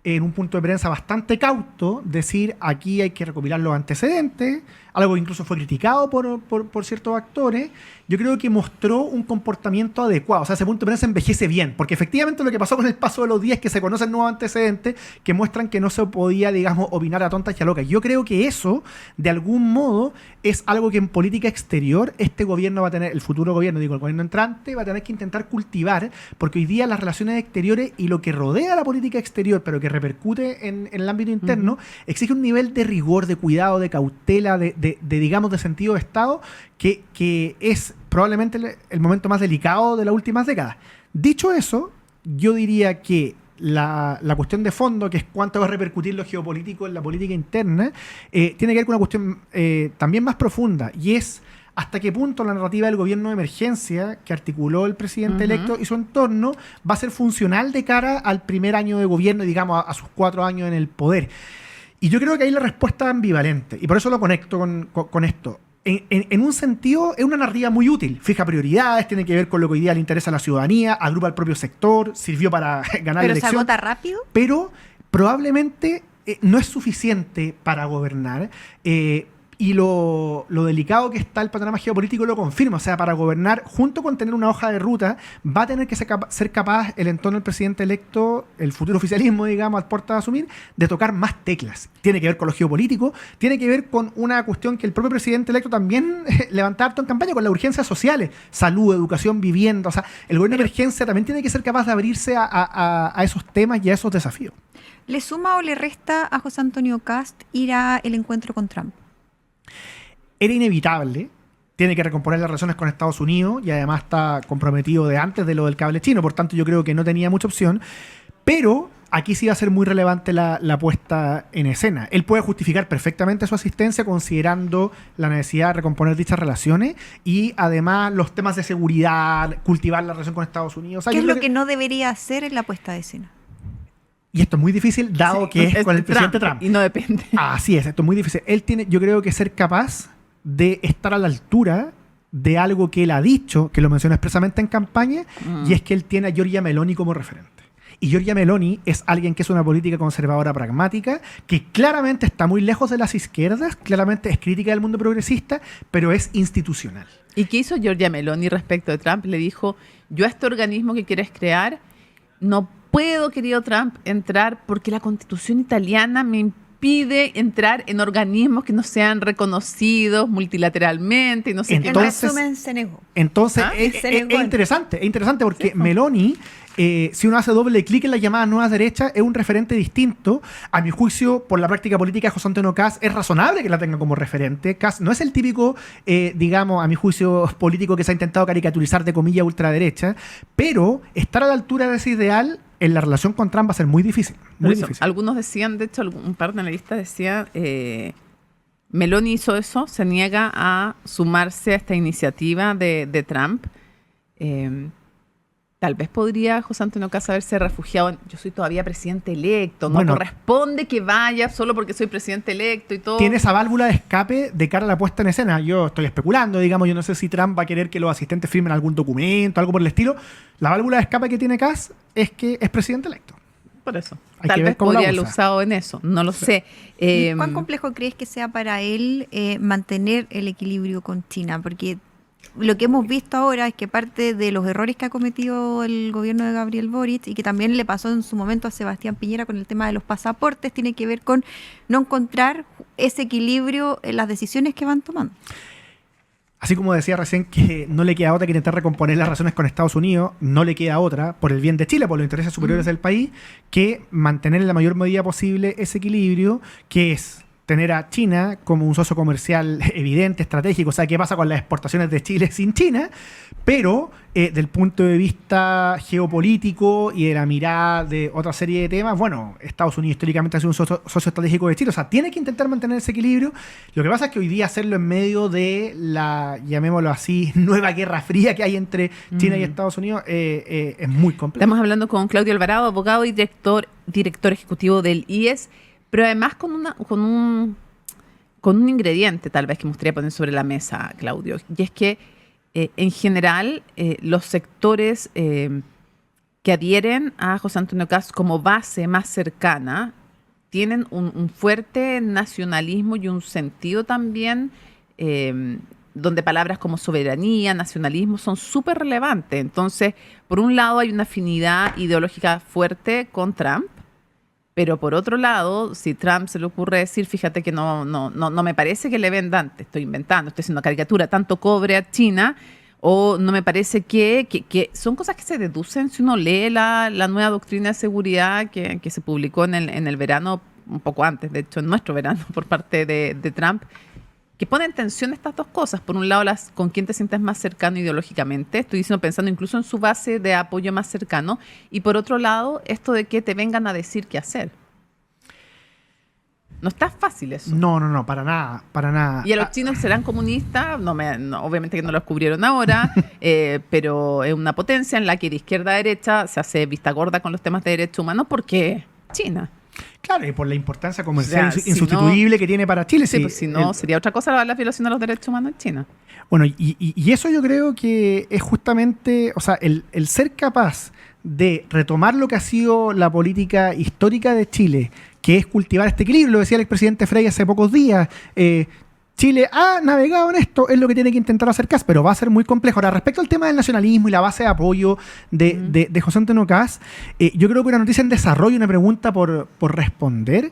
en un punto de prensa bastante cauto, decir aquí hay que recopilar los antecedentes, algo que incluso fue criticado por ciertos actores. Yo creo que mostró un comportamiento adecuado. O sea, ese punto de prensa envejece bien, porque efectivamente lo que pasó con el paso de los días es que se conocen nuevos antecedentes que muestran que no se podía, digamos, opinar a tontas y a locas. Yo creo que eso, de algún modo, es algo que en política exterior este gobierno va a tener, el futuro gobierno, digo, el gobierno entrante, va a tener que intentar cultivar, porque hoy día las relaciones exteriores y lo que rodea la política exterior, pero que repercute en el ámbito interno, exige un nivel de rigor, de cuidado, de cautela, digamos, de sentido de Estado, que es probablemente el momento más delicado de las últimas décadas. Dicho eso, yo diría que la cuestión de fondo, que es cuánto va a repercutir lo geopolítico en la política interna, tiene que ver con una cuestión también más profunda, y es hasta qué punto la narrativa del gobierno de emergencia que articuló el presidente electo y su entorno va a ser funcional de cara al primer año de gobierno y, digamos, a sus 4 años en el poder. Y yo creo que ahí la respuesta es ambivalente, y por eso lo conecto con esto. En un sentido, es una narrativa muy útil. Fija prioridades, tiene que ver con lo que hoy día le interesa a la ciudadanía, agrupa al propio sector, sirvió para ganar la elección. ¿Pero se agota rápido? Pero probablemente no es suficiente para gobernar. Y lo delicado que está el panorama geopolítico lo confirma. O sea, para gobernar, junto con tener una hoja de ruta, va a tener que ser capaz el entorno del presidente electo, el futuro oficialismo, digamos, a puerta de asumir, de tocar más teclas. Tiene que ver con lo geopolítico, tiene que ver con una cuestión que el propio presidente electo también levanta harto en campaña, con las urgencias sociales, salud, educación, vivienda. O sea, el gobierno de emergencia también tiene que ser capaz de abrirse a esos temas y a esos desafíos. ¿Le suma o le resta a José Antonio Kast ir al encuentro con Trump? Era inevitable, tiene que recomponer las relaciones con Estados Unidos y además está comprometido de antes de lo del cable chino, por tanto yo creo que no tenía mucha opción, pero aquí sí va a ser muy relevante la puesta en escena. Él puede justificar perfectamente su asistencia considerando la necesidad de recomponer dichas relaciones y además los temas de seguridad, cultivar la relación con Estados Unidos. ¿Qué es lo que no debería hacer en la puesta de escena? Y esto es muy difícil, dado que es con el presidente Trump. Y no depende. Así es, esto es muy difícil. Él tiene, yo creo, que ser capaz de estar a la altura de algo que él ha dicho, que lo mencionó expresamente en campaña, y es que él tiene a Giorgia Meloni como referente. Y Giorgia Meloni es alguien que es una política conservadora pragmática, que claramente está muy lejos de las izquierdas, claramente es crítica del mundo progresista, pero es institucional. ¿Y qué hizo Giorgia Meloni respecto de Trump? Le dijo, yo a este organismo que quieres crear no puedo, querido Trump, entrar porque la Constitución italiana me impide entrar en organismos que no sean reconocidos multilateralmente y no sé qué. En resumen, se negó. Entonces, es interesante porque sí, Meloni, si uno hace doble clic en la llamada nueva derecha, es un referente distinto. A mi juicio, por la práctica política de José Antonio Kast, es razonable que la tenga como referente. Kast no es el típico, digamos, a mi juicio, político que se ha intentado caricaturizar de comillas ultraderecha, pero estar a la altura de ese ideal en la relación con Trump va a ser muy difícil. Muy difícil. Algunos decían, de hecho, un par de analistas decían, Meloni hizo eso, se niega a sumarse a esta iniciativa de Trump. Tal vez podría José Antonio Kast haberse refugiado en, yo soy todavía presidente electo, no corresponde que vaya solo porque soy presidente electo y todo. Tiene esa válvula de escape de cara a la puesta en escena. Yo estoy especulando, digamos, yo no sé si Trump va a querer que los asistentes firmen algún documento, algo por el estilo. La válvula de escape que tiene Kast es que es presidente electo. Por eso. Tal vez podría haberlo usado en eso, no lo sé. ¿Cuán complejo crees que sea para él mantener el equilibrio con China? Porque lo que hemos visto ahora es que parte de los errores que ha cometido el gobierno de Gabriel Boric y que también le pasó en su momento a Sebastián Piñera con el tema de los pasaportes, tiene que ver con no encontrar ese equilibrio en las decisiones que van tomando. Así como decía recién que no le queda otra que intentar recomponer las relaciones con Estados Unidos, no le queda otra, por el bien de Chile, por los intereses superiores del país, que mantener en la mayor medida posible ese equilibrio, que es tener a China como un socio comercial evidente, estratégico, o sea, qué pasa con las exportaciones de Chile sin China, pero del punto de vista geopolítico y de la mirada de otra serie de temas, bueno, Estados Unidos históricamente ha sido un socio estratégico de Chile, o sea, tiene que intentar mantener ese equilibrio. Lo que pasa es que hoy día hacerlo en medio de la, llamémoslo así, nueva guerra fría que hay entre China y Estados Unidos es muy complejo. Estamos hablando con Claudio Alvarado, abogado y director ejecutivo del IES, pero además con un ingrediente tal vez que me gustaría poner sobre la mesa, Claudio, y es que en general los sectores que adhieren a José Antonio Kast como base más cercana tienen un fuerte nacionalismo y un sentido también donde palabras como soberanía, nacionalismo son súper relevantes. Entonces, por un lado hay una afinidad ideológica fuerte con Trump, pero por otro lado, si Trump se le ocurre decir, fíjate que no me parece que le vendan, te estoy inventando, estoy haciendo caricatura, tanto cobre a China, o no me parece que son cosas que se deducen si uno lee la nueva doctrina de seguridad que se publicó en el verano, un poco antes, de hecho, en nuestro verano, por parte de Trump, que pone en tensión estas dos cosas. Por un lado, con quién te sientes más cercano ideológicamente, estoy diciendo pensando incluso en su base de apoyo más cercano, y por otro lado, esto de que te vengan a decir qué hacer. No está fácil eso. No, para nada. Y a los chinos serán comunistas, obviamente que no lo descubrieron ahora, pero es una potencia en la que de izquierda a derecha se hace vista gorda con los temas de derechos humanos porque China. Claro, y por la importancia comercial insustituible que tiene para Chile. Sí, pues si no, sería otra cosa la violación de los derechos humanos en China. Bueno, y eso yo creo que es justamente, o sea, el ser capaz de retomar lo que ha sido la política histórica de Chile, que es cultivar este equilibrio, lo decía el expresidente Frei hace pocos días. Chile ha navegado en esto, es lo que tiene que intentar hacer Kast, pero va a ser muy complejo. Ahora, respecto al tema del nacionalismo y la base de apoyo de José Antonio Kast, yo creo que una noticia en desarrollo, una pregunta por responder,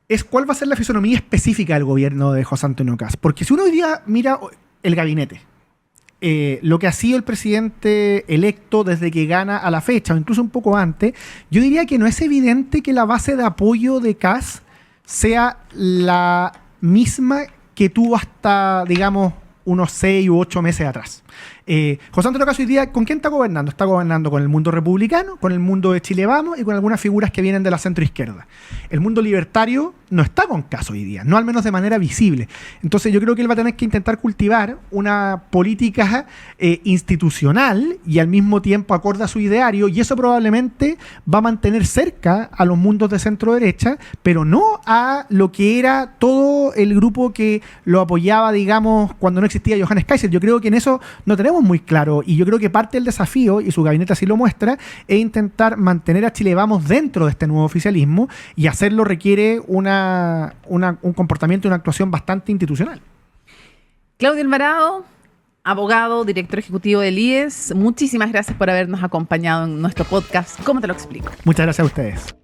es cuál va a ser la fisonomía específica del gobierno de José Antonio Kast. Porque si uno hoy día mira el gabinete, lo que ha sido el presidente electo desde que gana a la fecha, o incluso un poco antes, yo diría que no es evidente que la base de apoyo de Kast sea la misma que tuvo hasta, digamos, unos 6 u 8 meses atrás. José Antonio Caz hoy día, ¿con quién está gobernando? Está gobernando con el mundo republicano, con el mundo de Chile Vamos y con algunas figuras que vienen de la centroizquierda. El mundo libertario no está con Caz hoy día, no al menos de manera visible. Entonces yo creo que él va a tener que intentar cultivar una política institucional y al mismo tiempo acorde a su ideario, y eso probablemente va a mantener cerca a los mundos de centro derecha, pero no a lo que era todo el grupo que lo apoyaba, digamos, cuando no existía Johannes Kaiser. Yo creo que en eso no tenemos muy claro, y yo creo que parte del desafío, y su gabinete así lo muestra, es intentar mantener a Chile Vamos dentro de este nuevo oficialismo, y hacerlo requiere un comportamiento y una actuación bastante institucional. Claudio Alvarado, abogado, director ejecutivo del IES, muchísimas gracias por habernos acompañado en nuestro podcast. ¿Cómo te lo explico? Muchas gracias a ustedes.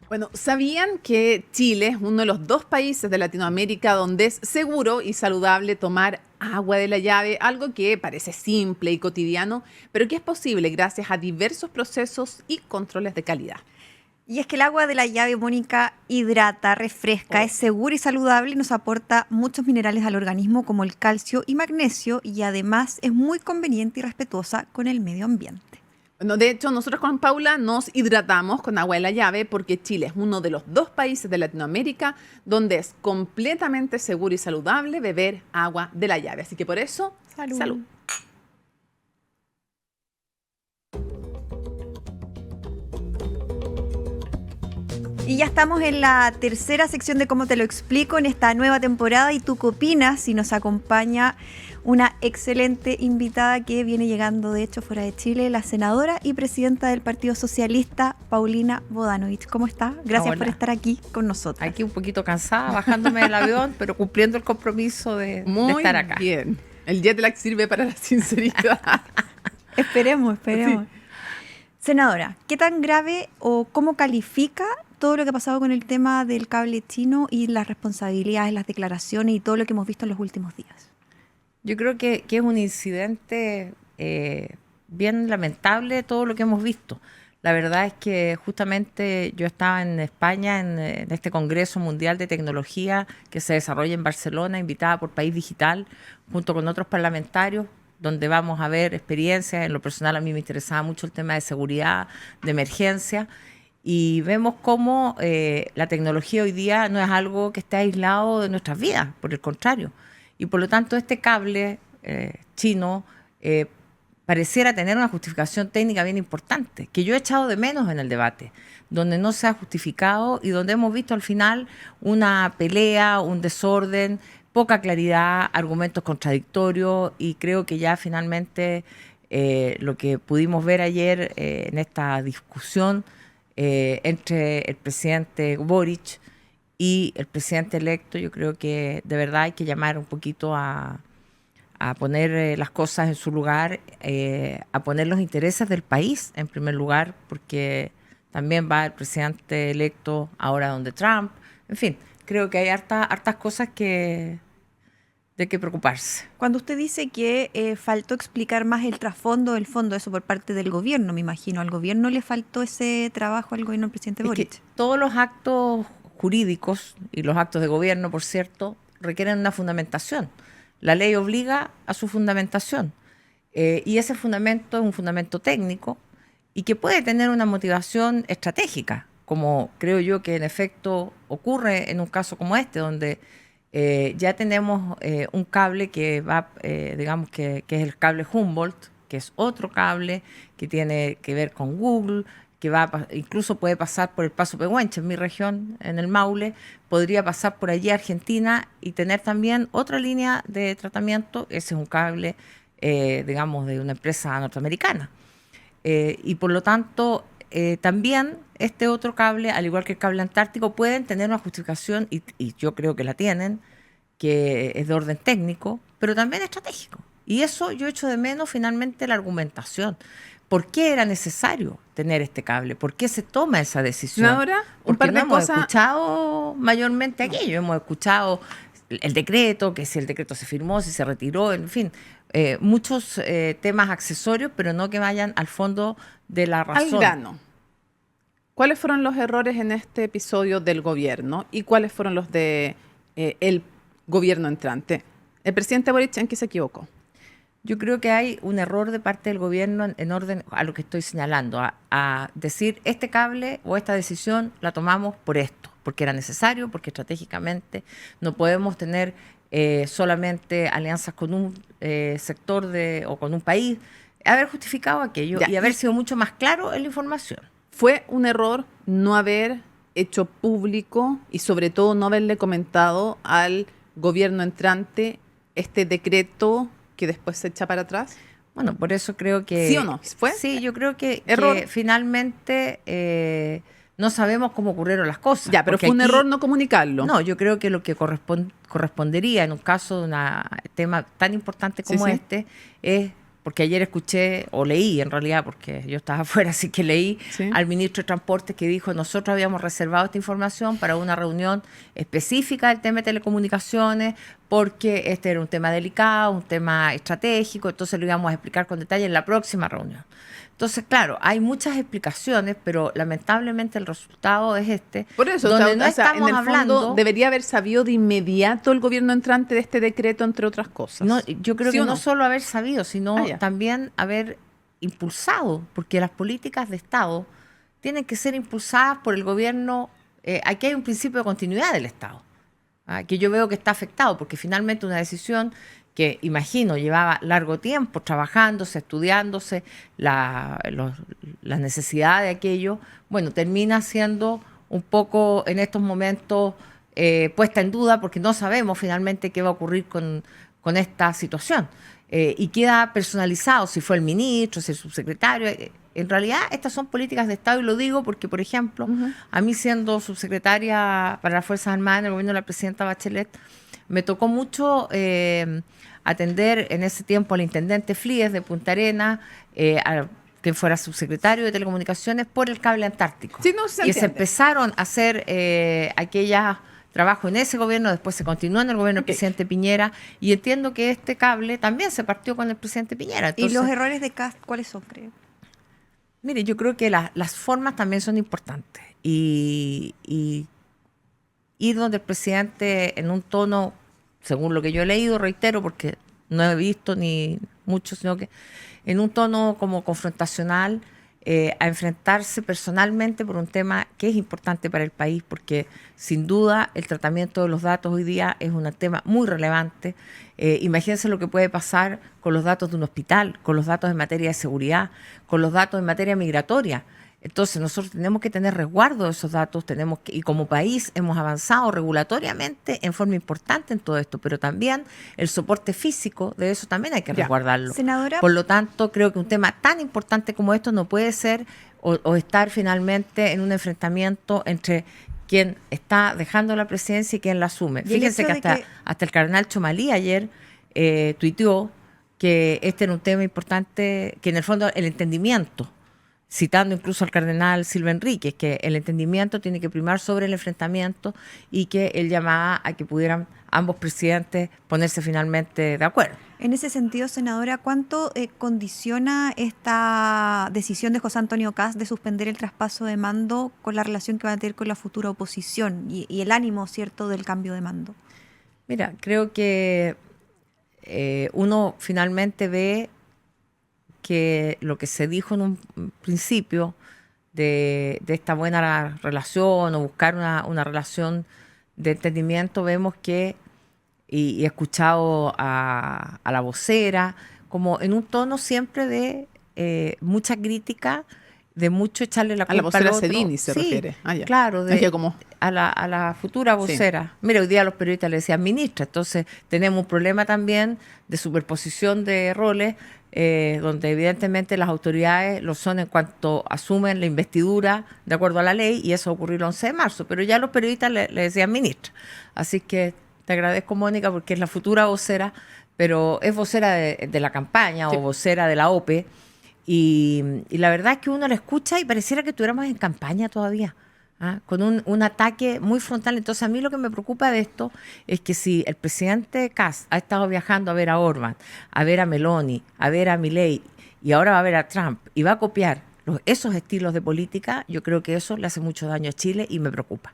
Bueno, ¿sabían que Chile es uno de los 2 países de Latinoamérica donde es seguro y saludable tomar agua de la llave? Algo que parece simple y cotidiano, pero que es posible gracias a diversos procesos y controles de calidad. Y es que el agua de la llave, Mónica, hidrata, refresca, es segura y saludable y nos aporta muchos minerales al organismo como el calcio y magnesio, y además es muy conveniente y respetuosa con el medio ambiente. Bueno, de hecho, nosotros con Paula nos hidratamos con agua de la llave porque Chile es uno de los 2 países de Latinoamérica donde es completamente seguro y saludable beber agua de la llave. Así que por eso, salud. Y ya estamos en la tercera sección de Cómo te lo explico en esta nueva temporada. ¿Y tú qué opinas? Y nos acompaña una excelente invitada que viene llegando, de hecho, fuera de Chile, la senadora y presidenta del Partido Socialista, Paulina Bodanovich. ¿Cómo está? Gracias por estar aquí con nosotros. Aquí un poquito cansada, bajándome del avión, pero cumpliendo el compromiso de estar acá. Muy bien. El jet lag sirve para la sinceridad. Esperemos. Sí. Senadora, ¿qué tan grave o cómo califica todo lo que ha pasado con el tema del cable chino y las responsabilidades, las declaraciones y todo lo que hemos visto en los últimos días? Yo creo que es un incidente bien lamentable todo lo que hemos visto. La verdad es que justamente yo estaba en España en este Congreso Mundial de Tecnología que se desarrolla en Barcelona, invitada por País Digital, junto con otros parlamentarios, donde vamos a ver experiencias. En lo personal a mí me interesaba mucho el tema de seguridad, de emergencia, y vemos cómo la tecnología hoy día no es algo que esté aislado de nuestras vidas, por el contrario. Y por lo tanto este cable chino pareciera tener una justificación técnica bien importante, que yo he echado de menos en el debate, donde no se ha justificado y donde hemos visto al final una pelea, un desorden, poca claridad, argumentos contradictorios, y creo que ya finalmente lo que pudimos ver ayer en esta discusión entre el presidente Boric y el presidente electo, yo creo que de verdad hay que llamar un poquito a poner las cosas en su lugar, a poner los intereses del país en primer lugar, porque también va el presidente electo ahora donde Trump. En fin, creo que hay hartas cosas de que preocuparse. Cuando usted dice que faltó explicar más el trasfondo, el fondo, eso por parte del gobierno, me imagino, ¿al gobierno le faltó ese trabajo al gobierno del presidente Boric? Que todos los actos jurídicos y los actos de gobierno, por cierto, requieren una fundamentación. La ley obliga a su fundamentación y ese fundamento es un fundamento técnico y que puede tener una motivación estratégica, como creo yo que en efecto ocurre en un caso como este, donde ya tenemos un cable que va, digamos que es el cable Humboldt, que es otro cable que tiene que ver con Google, que incluso puede pasar por el Paso Pehuenche, en mi región, en el Maule, podría pasar por allí a Argentina y tener también otra línea de tratamiento. Ese es un cable, digamos, de una empresa norteamericana. Y por lo tanto, también este otro cable, al igual que el cable antártico, pueden tener una justificación, y yo creo que la tienen, que es de orden técnico, pero también estratégico. Y eso yo echo de menos finalmente la argumentación. ¿Por qué era necesario tener este cable? ¿Por qué se toma esa decisión? Ahora, un Porque par de no hemos cosas. escuchado mayormente aquello. Hemos escuchado el decreto, que si el decreto se firmó, si se retiró, en fin, muchos temas accesorios, pero no que vayan al fondo de la razón. Al grano. ¿Cuáles fueron los errores en este episodio del gobierno y cuáles fueron los de el gobierno entrante. ¿El presidente Boric en qué se equivocó? Yo creo que hay un error de parte del gobierno en orden a lo que estoy señalando, a decir este cable o esta decisión la tomamos por esto, porque era necesario, porque estratégicamente no podemos tener solamente alianzas con un sector o con un país, haber justificado aquello y haber sido mucho más claro en la información. ¿Fue un error no haber hecho público y sobre todo no haberle comentado al gobierno entrante este decreto que después se echa para atrás? Bueno, por eso creo que... ¿Sí o no? ¿Fue? Sí, yo creo que ¿Error? finalmente no sabemos cómo ocurrieron las cosas. Ya, pero fue un error no comunicarlo. No, yo creo que lo que correspondería en un caso de un tema tan importante como este es, porque ayer escuché, o leí en realidad, porque yo estaba afuera, así que leí al ministro de Transporte que dijo, nosotros habíamos reservado esta información para una reunión específica del tema de telecomunicaciones, porque este era un tema delicado, un tema estratégico, entonces lo íbamos a explicar con detalle en la próxima reunión. Entonces, claro, hay muchas explicaciones, pero lamentablemente el resultado es este. Por eso, donde no estamos en el fondo debería haber sabido de inmediato el gobierno entrante de este decreto, entre otras cosas. No, yo creo ¿Sí que o no solo haber sabido, sino también haber impulsado, porque las políticas de Estado tienen que ser impulsadas por el gobierno. Aquí hay un principio de continuidad del Estado, que yo veo que está afectado, porque finalmente una decisión que, imagino, llevaba largo tiempo trabajándose, estudiándose, las necesidades de aquello, bueno, termina siendo un poco en estos momentos puesta en duda porque no sabemos finalmente qué va a ocurrir con esta situación. Y queda personalizado si fue el ministro, si el subsecretario. En realidad, estas son políticas de Estado y lo digo porque, por ejemplo, a mí siendo subsecretaria para las Fuerzas Armadas en el gobierno de la presidenta Bachelet, me tocó mucho atender en ese tiempo al intendente Flies de Punta Arenas, que fuera subsecretario de Telecomunicaciones, por el cable antártico. Sí, no, se se empezaron a hacer aquellos trabajos en ese gobierno, después se continuó en el gobierno del presidente Piñera, y entiendo que este cable también se partió con el presidente Piñera. Entonces, ¿y los errores de Kast cuáles son, creo? Mire, yo creo que las formas también son importantes. Y ir donde el presidente en un tono, según lo que yo he leído, reitero, porque no he visto ni mucho, sino que en un tono como confrontacional, a enfrentarse personalmente por un tema que es importante para el país, porque sin duda el tratamiento de los datos hoy día es un tema muy relevante. Imagínense lo que puede pasar con los datos de un hospital, con los datos en materia de seguridad, con los datos en materia migratoria. Entonces nosotros tenemos que tener resguardo de esos datos, y como país hemos avanzado regulatoriamente en forma importante en todo esto, pero también el soporte físico de eso también hay que resguardarlo. Senadora, por lo tanto, creo que un tema tan importante como esto no puede ser o estar finalmente en un enfrentamiento entre quien está dejando la presidencia y quien la asume. Fíjense que hasta el cardenal Chomalí ayer tuiteó que este era un tema importante, que en el fondo el entendimiento, citando incluso al cardenal Silva Enríquez, que el entendimiento tiene que primar sobre el enfrentamiento y que él llamaba a que pudieran ambos presidentes ponerse finalmente de acuerdo. En ese sentido, senadora, ¿cuánto condiciona esta decisión de José Antonio Kast de suspender el traspaso de mando con la relación que va a tener con la futura oposición y el ánimo, cierto, del cambio de mando? Mira, creo que uno finalmente ve que lo que se dijo en un principio de esta buena relación o buscar una relación de entendimiento, vemos que, y he escuchado a la vocera, como en un tono siempre de mucha crítica, de mucho echarle la culpa a la vocera al otro. Cedini se refiere. Claro, como a la futura vocera. Sí. Mira, hoy día los periodistas le decían ministra, entonces tenemos un problema también de superposición de roles, donde evidentemente las autoridades lo son en cuanto asumen la investidura de acuerdo a la ley, y eso ocurrió el 11 de marzo, pero ya los periodistas le decían ministra. Así que te agradezco, Mónica, porque es la futura vocera, pero es vocera de la campaña o vocera de la OPE, y la verdad es que uno la escucha y pareciera que estuviéramos en campaña todavía, con un ataque muy frontal. Entonces a mí lo que me preocupa de esto es que si el presidente Kast ha estado viajando a ver a Orbán, a ver a Meloni, a ver a Milei y ahora va a ver a Trump y va a copiar esos estilos de política, yo creo que eso le hace mucho daño a Chile y me preocupa.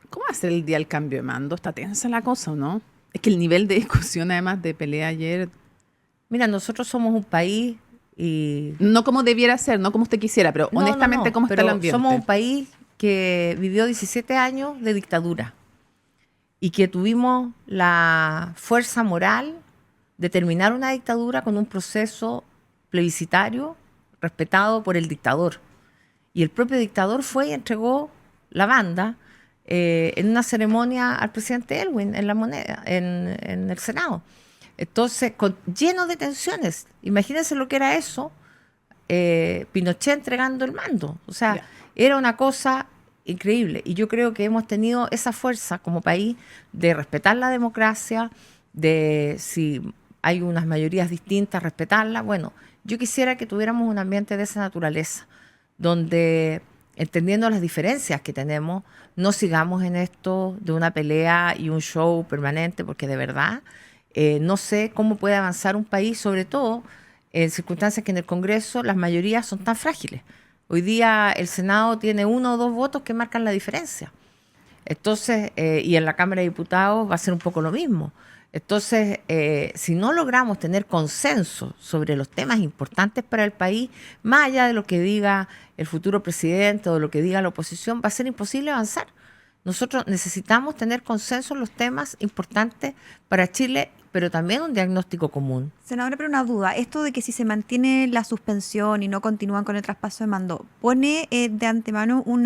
¿Cómo va a ser el día del cambio de mando? Está tensa la cosa, ¿o no? Es que el nivel de discusión, además de pelea ayer, Mira, nosotros somos un país y... no como debiera ser, no como usted quisiera, pero No, honestamente, no, ¿cómo está pero el ambiente? somos un país que vivió 17 años de dictadura y que tuvimos la fuerza moral de terminar una dictadura con un proceso plebiscitario respetado por el dictador. Y el propio dictador fue y entregó la banda en una ceremonia al presidente Elwin en la moneda, en el Senado. Entonces, lleno de tensiones. Imagínense lo que era eso, Pinochet entregando el mando. O sea, Ya. era una cosa increíble. Y yo creo que hemos tenido esa fuerza como país de respetar la democracia, de si hay unas mayorías distintas, respetarla. Bueno, yo quisiera que tuviéramos un ambiente de esa naturaleza, donde, entendiendo las diferencias que tenemos, no sigamos en esto de una pelea y un show permanente, porque de verdad no sé cómo puede avanzar un país, sobre todo en circunstancias que en el Congreso las mayorías son tan frágiles. Hoy día el Senado tiene 1 o 2 votos que marcan la diferencia. Entonces, y en la Cámara de Diputados va a ser un poco lo mismo. Entonces, si no logramos tener consenso sobre los temas importantes para el país, más allá de lo que diga el futuro presidente o de lo que diga la oposición, va a ser imposible avanzar. Nosotros necesitamos tener consenso en los temas importantes para Chile, pero también un diagnóstico común. Senadora, pero una duda. Esto de que si se mantiene la suspensión y no continúan con el traspaso de mando, ¿pone de antemano un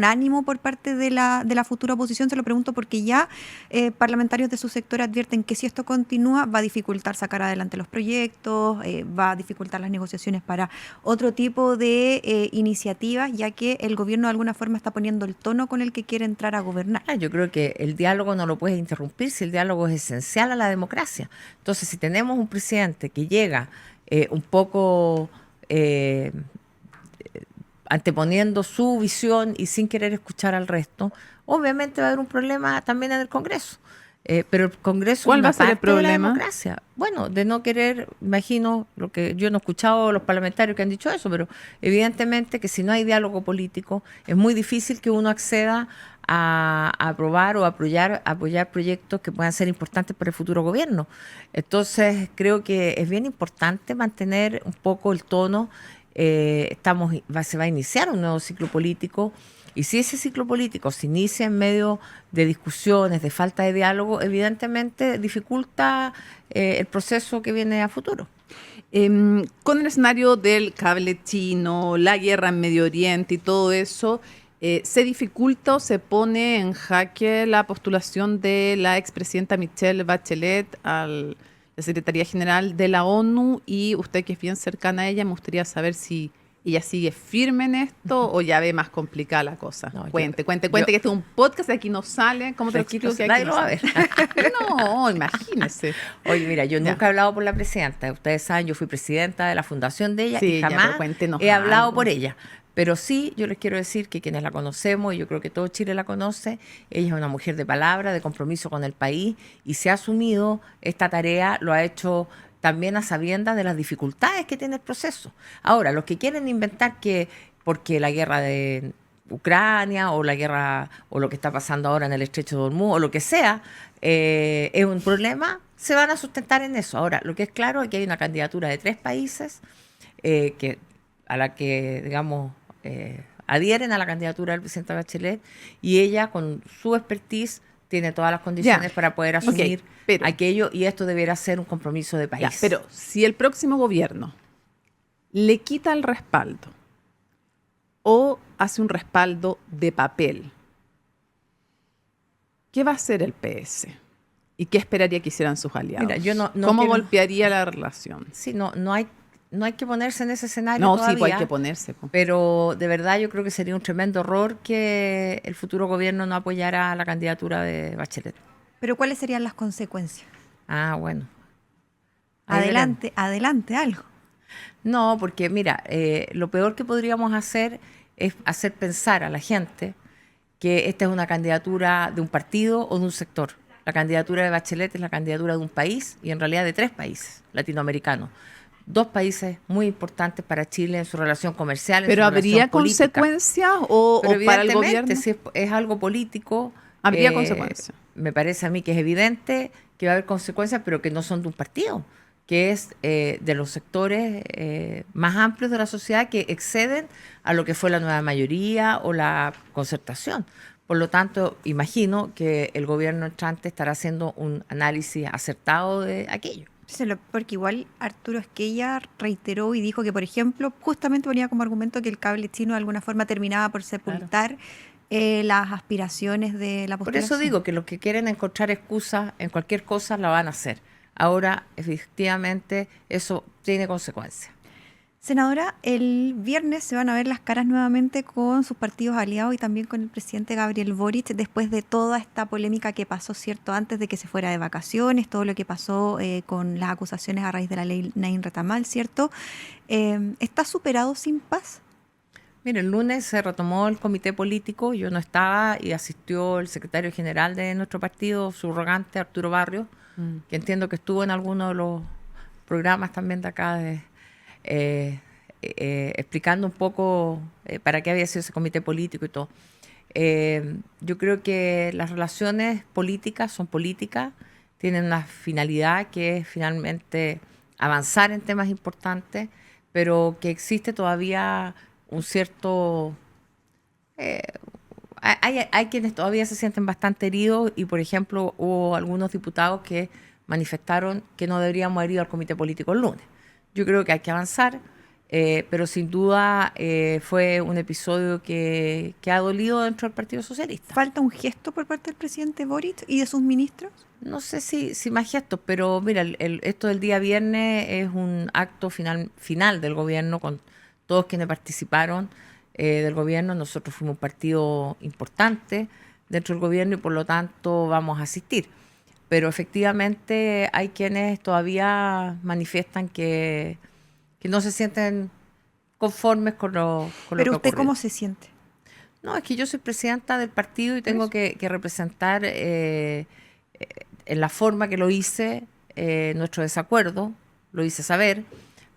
ánimo por parte de la futura oposición? Se lo pregunto porque ya parlamentarios de su sector advierten que si esto continúa va a dificultar sacar adelante los proyectos, va a dificultar las negociaciones para otro tipo de iniciativas, ya que el gobierno de alguna forma está poniendo el tono con el que quiere entrar a gobernar. Yo creo que el diálogo no lo puedes interrumpir si el diálogo es esencial a la democracia. Entonces, si tenemos un presidente que llega un poco anteponiendo su visión y sin querer escuchar al resto, obviamente va a haber un problema también en el Congreso. Pero el Congreso ¿Cuál es va una a ser el parte de la problema? democracia. Bueno, de no querer, imagino, lo que yo no he escuchado a los parlamentarios que han dicho eso, pero evidentemente que si no hay diálogo político, es muy difícil que uno acceda a aprobar o apoyar proyectos que puedan ser importantes para el futuro gobierno. Entonces, creo que es bien importante mantener un poco el tono. Se va a iniciar un nuevo ciclo político. Y si ese ciclo político se inicia en medio de discusiones, de falta de diálogo, evidentemente dificulta el proceso que viene a futuro. Con el escenario del cable chino, la guerra en Medio Oriente y todo eso, ¿se dificulta o se pone en jaque la postulación de la expresidenta Michelle Bachelet a la Secretaría General de la ONU? Y usted, que es bien cercana a ella, me gustaría saber si ella sigue firme en esto o ya ve más complicada la cosa. No, Cuente, yo- que este es un podcast y aquí no sale. ¿Cómo te lo Aquí explico? no- Que aquí nadie no lo va a sale? No, imagínese. Oye, mira, yo Ya. nunca he hablado por la presidenta. Ustedes saben, yo fui presidenta de la fundación de ella Sí, y ya, jamás pero cuéntenos he hablado algo. por ella. Pero sí, yo les quiero decir que quienes la conocemos, y yo creo que todo Chile la conoce, ella es una mujer de palabra, de compromiso con el país, y se ha asumido esta tarea, lo ha hecho también a sabiendas de las dificultades que tiene el proceso. Ahora, los que quieren inventar que porque la guerra de Ucrania o la guerra o lo que está pasando ahora en el Estrecho de Hormuz o lo que sea es un problema, se van a sustentar en eso. Ahora, lo que es claro es que hay una candidatura de 3 países a la que, digamos, adhieren a la candidatura del presidente Bachelet, y ella, con su expertise, tiene todas las condiciones Ya. para poder asumir pero- aquello, y esto deberá ser un compromiso de país. Ya, pero si el próximo gobierno le quita el respaldo o hace un respaldo de papel, ¿qué va a hacer el PS? ¿Y qué esperaría que hicieran sus aliados? Mira, yo no ¿Cómo quiero- golpearía la relación? Sí, no hay que ponerse en ese escenario No, todavía. sí, pues hay que ponerse. Po. Pero de verdad yo creo que sería un tremendo error que el futuro gobierno no apoyara la candidatura de Bachelet. Pero ¿cuáles serían las consecuencias? Ah, bueno. Ahí veremos. Adelante, algo. No, porque mira, lo peor que podríamos hacer es hacer pensar a la gente que esta es una candidatura de un partido o de un sector. La candidatura de Bachelet es la candidatura de un país y en realidad de 3 países latinoamericanos. dos países muy importantes para Chile en su relación comercial, en ¿Pero su habría relación política. consecuencias o Pero para el evidentemente, gobierno? si es algo político, Habría consecuencias. me parece a mí que es evidente que va a haber consecuencias, pero que no son de un partido, que es de los sectores más amplios de la sociedad que exceden a lo que fue la nueva mayoría o la concertación. Por lo tanto, imagino que el gobierno entrante estará haciendo un análisis acertado de aquello. Porque igual Arturo Esquella reiteró y dijo que, por ejemplo, justamente ponía como argumento que el cable chino de alguna forma terminaba por sepultar las aspiraciones de la Por postulación. eso digo que los que quieren encontrar excusas en cualquier cosa la van a hacer. Ahora, efectivamente, eso tiene consecuencias. Senadora, el viernes se van a ver las caras nuevamente con sus partidos aliados y también con el presidente Gabriel Boric después de toda esta polémica que pasó, ¿cierto? Antes de que se fuera de vacaciones, todo lo que pasó con las acusaciones a raíz de la ley Nain Retamal, ¿cierto? ¿Está superado sin paz? Mire, el lunes se retomó el comité político, yo no estaba y asistió el secretario general de nuestro partido, subrogante Arturo Barrios, que entiendo que estuvo en alguno de los programas también de acá explicando un poco para qué había sido ese comité político y todo. Yo creo que las relaciones políticas son políticas, tienen una finalidad que es finalmente avanzar en temas importantes, pero que existe todavía un cierto... hay quienes todavía se sienten bastante heridos y, por ejemplo, hubo algunos diputados que manifestaron que no deberíamos haber ido al comité político el lunes. Yo creo que hay que avanzar, pero sin duda fue un episodio que ha dolido dentro del Partido Socialista. ¿Falta un gesto por parte del presidente Boric y de sus ministros? No sé si más gestos, pero mira, esto del día viernes es un acto final del gobierno con todos quienes participaron del gobierno. Nosotros fuimos un partido importante dentro del gobierno y por lo tanto vamos a asistir. Pero efectivamente hay quienes todavía manifiestan que no se sienten conformes con lo que ¿Pero usted ocurrió. cómo se siente? No, es que yo soy presidenta del partido y tengo que representar en la forma que lo hice nuestro desacuerdo, lo hice saber,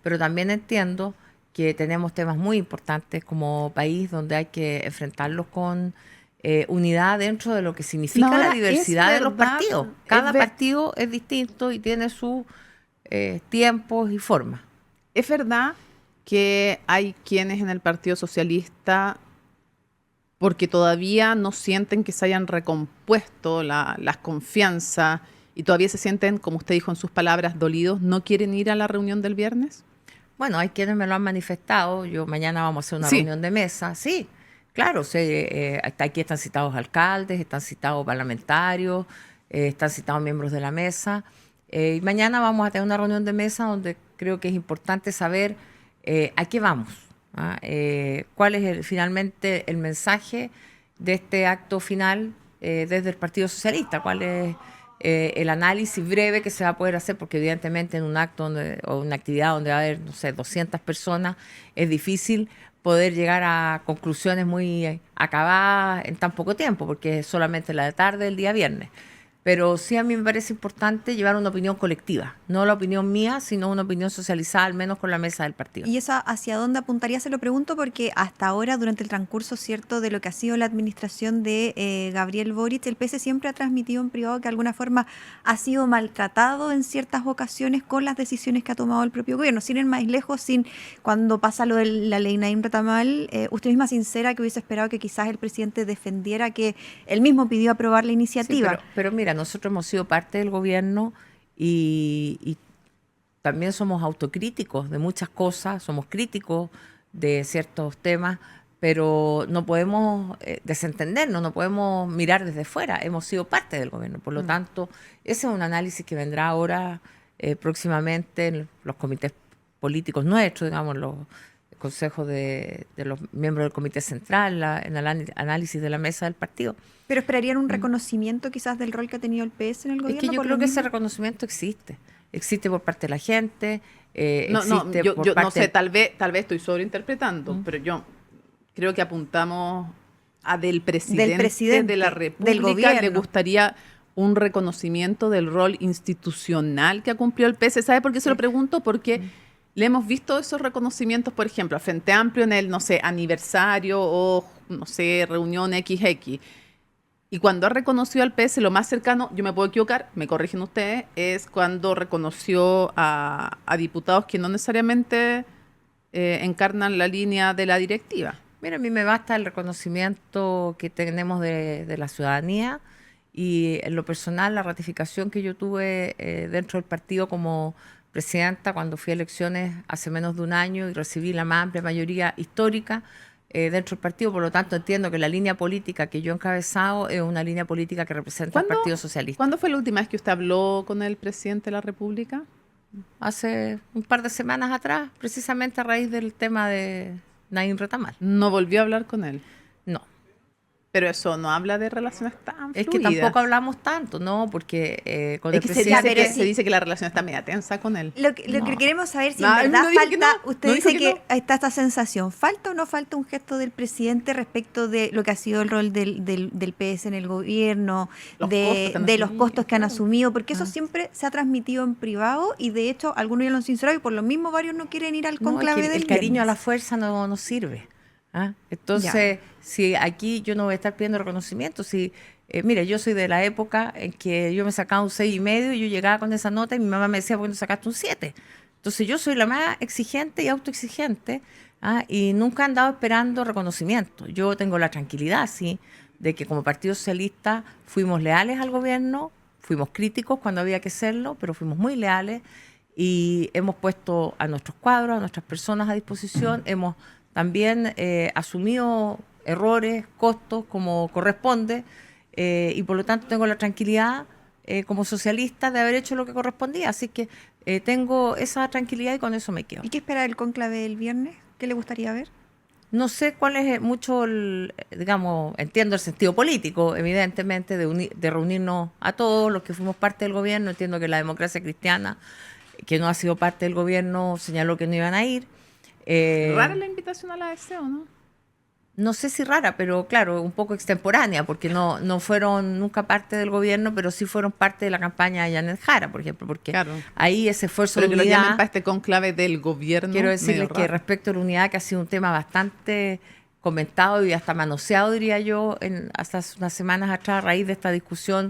pero también entiendo que tenemos temas muy importantes como país donde hay que enfrentarlos con unidad dentro de lo que significa la diversidad de los partidos. Cada partido es distinto y tiene sus tiempos y formas. Es verdad que hay quienes en el Partido Socialista, porque todavía no sienten que se hayan recompuesto las confianzas y todavía se sienten, como usted dijo en sus palabras, dolidos, ¿no quieren ir a la reunión del viernes? Bueno, hay quienes me lo han manifestado. Mañana vamos a hacer una reunión de mesa. Sí, claro, aquí están citados alcaldes, están citados parlamentarios, están citados miembros de la mesa. Y mañana vamos a tener una reunión de mesa donde creo que es importante saber a qué vamos, cuál es finalmente el mensaje de este acto final desde el Partido Socialista, cuál es el análisis breve que se va a poder hacer, porque evidentemente en un acto o una actividad donde va a haber, no sé, 200 personas, es difícil poder llegar a conclusiones muy acabadas en tan poco tiempo, porque es solamente la tarde del día viernes. Pero sí a mí me parece importante llevar una opinión colectiva, no la opinión mía, sino una opinión socializada, al menos con la mesa del partido. ¿Y esa hacia dónde apuntaría? Se lo pregunto porque hasta ahora, durante el transcurso, ¿cierto?, de lo que ha sido la administración de Gabriel Boric, el PS siempre ha transmitido en privado que de alguna forma ha sido maltratado en ciertas ocasiones con las decisiones que ha tomado el propio gobierno. Sin ir más lejos, cuando pasa lo de la ley Nain Retamal, usted misma sincera que hubiese esperado que quizás el presidente defendiera que él mismo pidió aprobar la iniciativa. Sí, pero mira, nosotros hemos sido parte del gobierno y también somos autocríticos de muchas cosas, somos críticos de ciertos temas, pero no podemos desentendernos, no podemos mirar desde fuera. Hemos sido parte del gobierno, por lo tanto, ese es un análisis que vendrá ahora próximamente en los comités políticos nuestros, digamos, los consejos de los miembros del Comité Central, en el análisis de la mesa del partido. ¿Pero esperarían un reconocimiento quizás del rol que ha tenido el PS en el gobierno? Es que yo creo que ese reconocimiento existe por parte de la gente. Yo no sé, tal vez estoy sobreinterpretando, pero yo creo que apuntamos a del presidente de la República, del gobierno. Le gustaría un reconocimiento del rol institucional que ha cumplido el PS. ¿Sabe por qué se lo pregunto? Porque le hemos visto esos reconocimientos, por ejemplo, a Frente Amplio en el, no sé, aniversario o, no sé, reunión XX. Y cuando ha reconocido al PS, lo más cercano, yo me puedo equivocar, me corrigen ustedes, es cuando reconoció a diputados que no necesariamente encarnan la línea de la directiva. Mira, a mí me basta el reconocimiento que tenemos de la ciudadanía y en lo personal la ratificación que yo tuve dentro del partido como presidenta cuando fui a elecciones hace menos de un año y recibí la más amplia mayoría histórica dentro del partido. Por lo tanto, entiendo que la línea política que yo he encabezado es una línea política que representa al Partido Socialista. ¿Cuándo fue la última vez que usted habló con el presidente de la República? Hace un par de semanas atrás, precisamente a raíz del tema de Naín Retamal. ¿No volvió a hablar con él? No. Pero eso no habla de relaciones tan Es fluidas. que tampoco hablamos tanto, ¿no? Porque con Es el que se presidente... dice que, se dice que la relación está media tensa con él. Lo que No. queremos saber si No, en él verdad no dijo que falta, no, usted no dice dijo que que está esta sensación, ¿falta o no falta un gesto del presidente respecto de lo que ha sido el rol del PS en el gobierno, Los costos que han de los asumido, costos que han claro. asumido? Porque eso Ah. siempre se ha transmitido en privado y de hecho algunos ya lo han sincerado y por lo mismo varios no quieren ir al No, es conclave que del el cariño a la viernes. fuerza no sirve. ¿Ah? Entonces, si aquí yo no voy a estar pidiendo reconocimiento, si mire, yo soy de la época en que yo me sacaba un 6,5 y yo llegaba con esa nota y mi mamá me decía, ¿por qué no sacaste un 7? Entonces yo soy la más exigente y autoexigente, y nunca he andado esperando reconocimiento. Yo tengo la tranquilidad, sí, de que como Partido Socialista fuimos leales al gobierno, fuimos críticos cuando había que serlo, pero fuimos muy leales y hemos puesto a nuestros cuadros, a nuestras personas a disposición, hemos también asumido errores, costos como corresponde, y por lo tanto tengo la tranquilidad como socialista de haber hecho lo que correspondía. Así que tengo esa tranquilidad y con eso me quedo. ¿Y qué espera del conclave del viernes? ¿Qué le gustaría ver? No sé cuál es mucho, digamos, entiendo el sentido político, evidentemente, de reunirnos a todos los que fuimos parte del gobierno. Entiendo que la democracia cristiana, que no ha sido parte del gobierno, señaló que no iban a ir. Rara la invitación a la deseo, ¿no? No sé si rara, pero claro, un poco extemporánea, porque no fueron nunca parte del gobierno, pero sí fueron parte de la campaña de Janet Jara, por ejemplo, porque Claro. ahí ese esfuerzo Pero de que lo llamen unidad, para este conclave del gobierno. quiero decirles medio que raro. respecto a la unidad, que ha sido un tema bastante comentado y hasta manoseado, diría yo, hasta unas semanas atrás, a raíz de esta discusión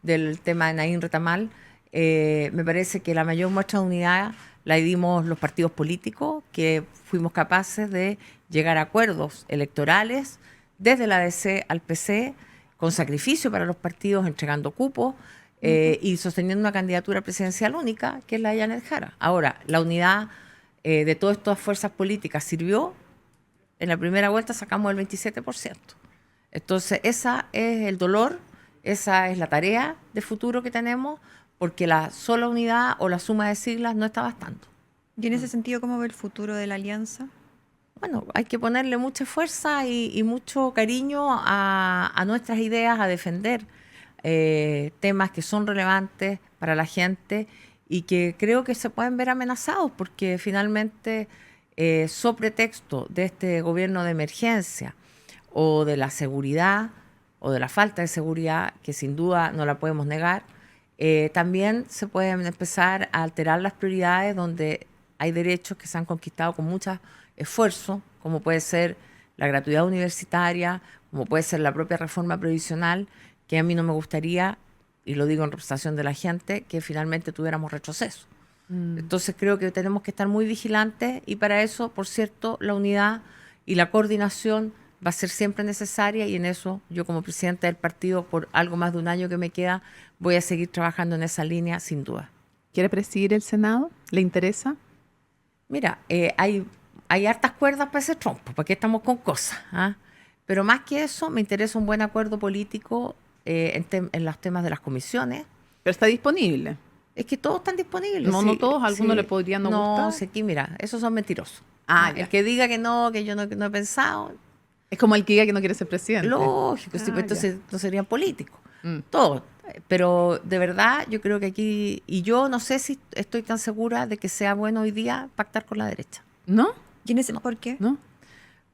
del tema de Naín Retamal, me parece que la mayor muestra de unidad la dimos los partidos políticos, que fuimos capaces de llegar a acuerdos electorales desde la ADC al PC, con sacrificio para los partidos, entregando cupos y sosteniendo una candidatura presidencial única, que es la de Janet Jara. Ahora, la unidad de todas estas fuerzas políticas sirvió. En la primera vuelta sacamos el 27%. Entonces, esa es el dolor, esa es la tarea de futuro que tenemos, porque la sola unidad o la suma de siglas no está bastando. Y en ese sentido, ¿cómo ve el futuro de la alianza? Bueno, hay que ponerle mucha fuerza y mucho cariño a nuestras ideas, a defender temas que son relevantes para la gente y que creo que se pueden ver amenazados, porque finalmente, sobre texto de este gobierno de emergencia o de la seguridad o de la falta de seguridad, que sin duda no la podemos negar, también se pueden empezar a alterar las prioridades donde hay derechos que se han conquistado con mucho esfuerzo, como puede ser la gratuidad universitaria, como puede ser la propia reforma previsional, que a mí no me gustaría, y lo digo en representación de la gente, que finalmente tuviéramos retroceso. Entonces creo que tenemos que estar muy vigilantes y para eso, por cierto, la unidad y la coordinación va a ser siempre necesaria y en eso yo como presidenta del partido, por algo más de un año que me queda, voy a seguir trabajando en esa línea sin duda. ¿Quiere presidir el Senado? ¿Le interesa? Mira, hay hartas cuerdas para ese trompo, ¿para qué estamos con cosas? Pero más que eso, me interesa un buen acuerdo político en los temas de las comisiones. Pero está disponible. Es que todos están disponibles. No todos, a algunos le podrían no gustar. No, sí, aquí mira, esos son mentirosos. Ya. El que diga que yo no he pensado, Es como el que diga que no quiere ser presidente. lógico, sí, Ah, pues entonces no serían políticos. Mm. Todos. Pero de verdad, yo creo que aquí, y yo no sé si estoy tan segura de que sea bueno hoy día pactar con la derecha. ¿No? ¿Y en ese, por qué? ¿No?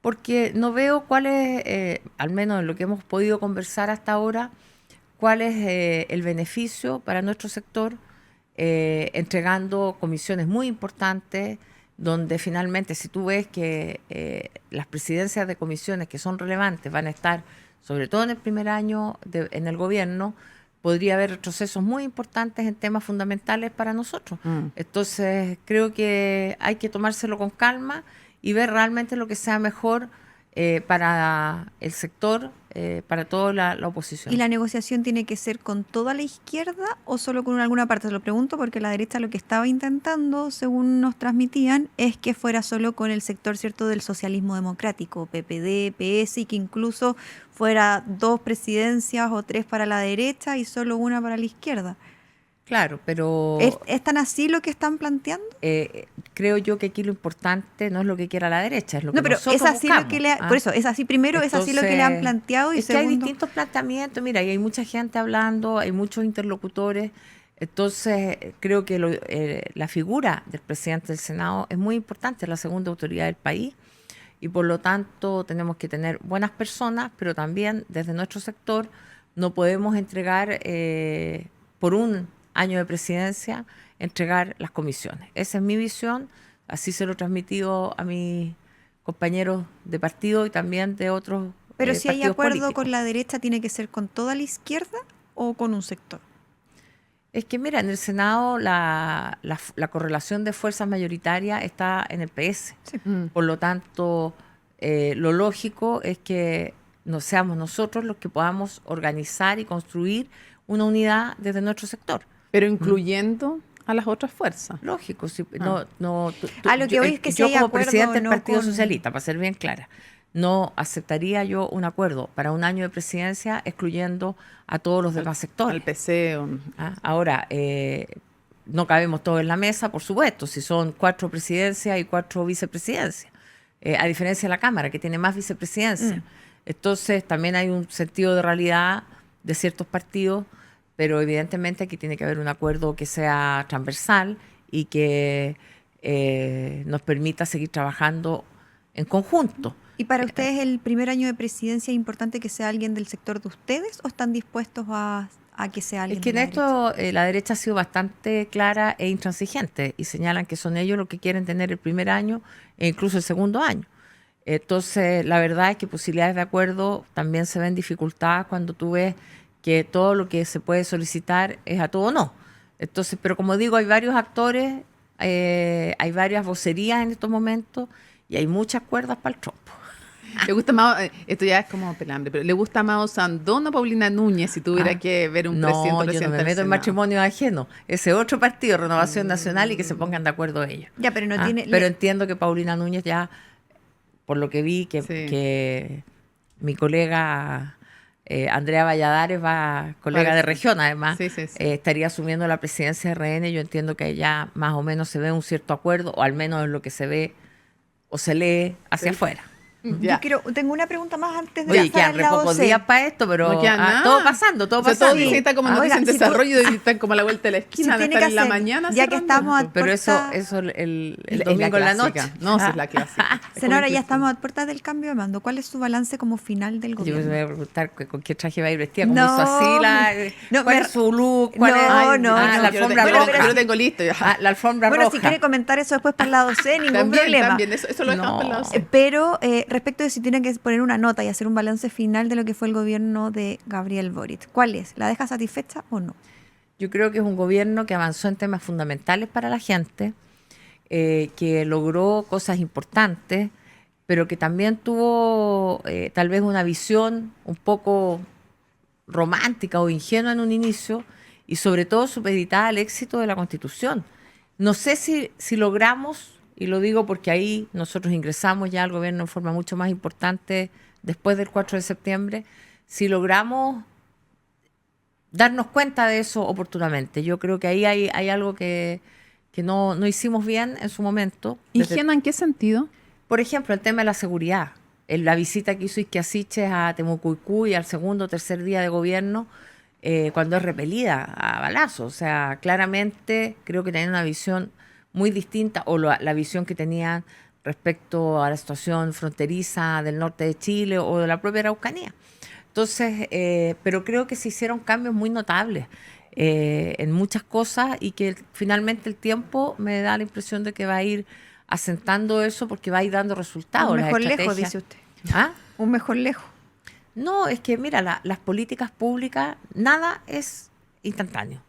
Porque no veo cuál es, al menos en lo que hemos podido conversar hasta ahora, cuál es el beneficio para nuestro sector entregando comisiones muy importantes donde finalmente si tú ves que las presidencias de comisiones que son relevantes van a estar, sobre todo en el primer año en el gobierno, podría haber retrocesos muy importantes en temas fundamentales para nosotros. Entonces, creo que hay que tomárselo con calma y ver realmente lo que sea mejor para el sector, para toda la oposición. ¿Y la negociación tiene que ser con toda la izquierda o solo con alguna parte? Se lo pregunto porque la derecha lo que estaba intentando, según nos transmitían, es que fuera solo con el sector, ¿cierto?, del socialismo democrático, PPD, PS, y que incluso fuera 2 presidencias o 3 para la derecha y solo una para la izquierda. Claro, pero ¿Es tan así lo que están planteando? creo yo que aquí lo importante no es lo que quiera la derecha, es lo que No, pero nosotros es así buscamos. lo que por eso, es así primero, es así lo que le han planteado y es que hay segundo... distintos planteamientos, mira, y hay mucha gente hablando, hay muchos interlocutores, entonces creo que la figura del presidente del Senado es muy importante, es la segunda autoridad del país y por lo tanto tenemos que tener buenas personas, pero también desde nuestro sector no podemos entregar por un año de presidencia, entregar las comisiones. Esa es mi visión, así se lo he transmitido a mis compañeros de partido y también de otros Pero si hay partidos acuerdo políticos. con la derecha, ¿tiene que ser con toda la izquierda o con un sector? Es que mira, en el Senado la correlación de fuerzas mayoritarias está en el PS. Sí. Por lo tanto, lo lógico es que no seamos nosotros los que podamos organizar y construir una unidad desde nuestro sector. Pero incluyendo a las otras fuerzas. Lógico, sí, Ah. no, Lo que hoy es que si yo hay como acuerdo presidente del no Partido con- Socialista, para ser bien clara, no aceptaría yo un acuerdo para un año de presidencia excluyendo a todos los demás sectores. Al PC. Ahora, no cabemos todos en la mesa, por supuesto, si son 4 presidencias y 4 vicepresidencias, a diferencia de la Cámara, que tiene más vicepresidencias. Entonces, también hay un sentido de realidad de ciertos partidos, pero evidentemente aquí tiene que haber un acuerdo que sea transversal y que nos permita seguir trabajando en conjunto. ¿Y para ustedes el primer año de presidencia es importante que sea alguien del sector de ustedes o están dispuestos a que sea alguien Es que en de la esto la derecha ha sido bastante clara e intransigente y señalan que son ellos los que quieren tener el primer año e incluso el segundo año. Entonces, la verdad es que posibilidades de acuerdo también se ven dificultadas cuando tú ves que todo lo que se puede solicitar es a todo o no. Entonces, pero como digo, hay varios actores, hay varias vocerías en estos momentos y hay muchas cuerdas para el trompo. ¿Le gusta más, esto ya es como pelambre, pero ¿le gusta más Osandón o Paulina Núñez si tuviera que ver un presidente o No, yo no me del meto en Senado? matrimonio ajeno. Ese otro partido, Renovación Nacional, y que se pongan de acuerdo ellos. Ya, pero no tiene... Pero entiendo que Paulina Núñez ya, por lo que vi, Sí. que mi colega Andrea Valladares colega Parece. de región además, Sí, sí, sí. estaría asumiendo la presidencia de RN. Yo entiendo que ya más o menos se ve un cierto acuerdo, o al menos es lo que se ve o se lee hacia afuera. Ya. Tengo una pregunta más antes de Oye, pasar quedan al re lado pocos C. días para esto, pero No queda nada. todo pasando, todo O sea, pasando. todos dicen que está como Ah, noticia oiga, en si tú- desarrollo y están como a la vuelta de la esquina, Si de tiene estar que en la hacer- mañana. ya que cerrando. estamos a Pero puerta- eso el Es domingo la en la noche. clásica. No, esa es la clásica. Es Senadora, como ya que- estamos a puertas del cambio de mando. ¿Cuál es su balance como final del Yo me gobierno? voy a preguntar con qué traje va a ir vestida, como No, hizo así, no, ¿cuál me- es su look? ¿Cuál No, es? no, no. La yo lo alfombra tengo- roja. yo lo tengo listo. Ya. La alfombra Bueno, roja. si quiere comentar eso después para el lado C, ningún También, problema. también, eso lo dejamos No. para el lado C. Pero respecto de si tiene que poner una nota y hacer un balance final de lo que fue el gobierno de Gabriel Boric, ¿cuál es? ¿La deja satisfecha o no? Yo creo que es un gobierno que avanzó en temas fundamentales para la gente, que logró cosas importantes, pero que también tuvo tal vez una visión un poco romántica o ingenua en un inicio y sobre todo supeditada al éxito de la Constitución. No sé si logramos, y lo digo porque ahí nosotros ingresamos ya al gobierno en forma mucho más importante después del 4 de septiembre, si logramos darnos cuenta de eso oportunamente. Yo creo que ahí hay algo que no hicimos bien en su momento. Desde- ¿Ingenua en qué sentido? por ejemplo, el tema de la seguridad. En la visita que hizo Isquiasiches a Temucuicú y al segundo o tercer día de gobierno, cuando es repelida a balazos. O sea, claramente creo que tenían una visión muy distinta, o la visión que tenían respecto a la situación fronteriza del norte de Chile o de la propia Araucanía. Entonces, pero creo que se hicieron cambios muy notables en muchas cosas y que finalmente el tiempo me da la impresión de que va a ir asentando eso porque va a ir dando resultados. Un las mejor lejos, estrategias. dice usted. ¿Ah? Un mejor lejos. No, es que mira, las políticas públicas, nada es instantáneo.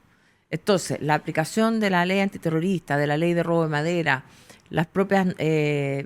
Entonces, la aplicación de la ley antiterrorista, de la ley de robo de madera, las propias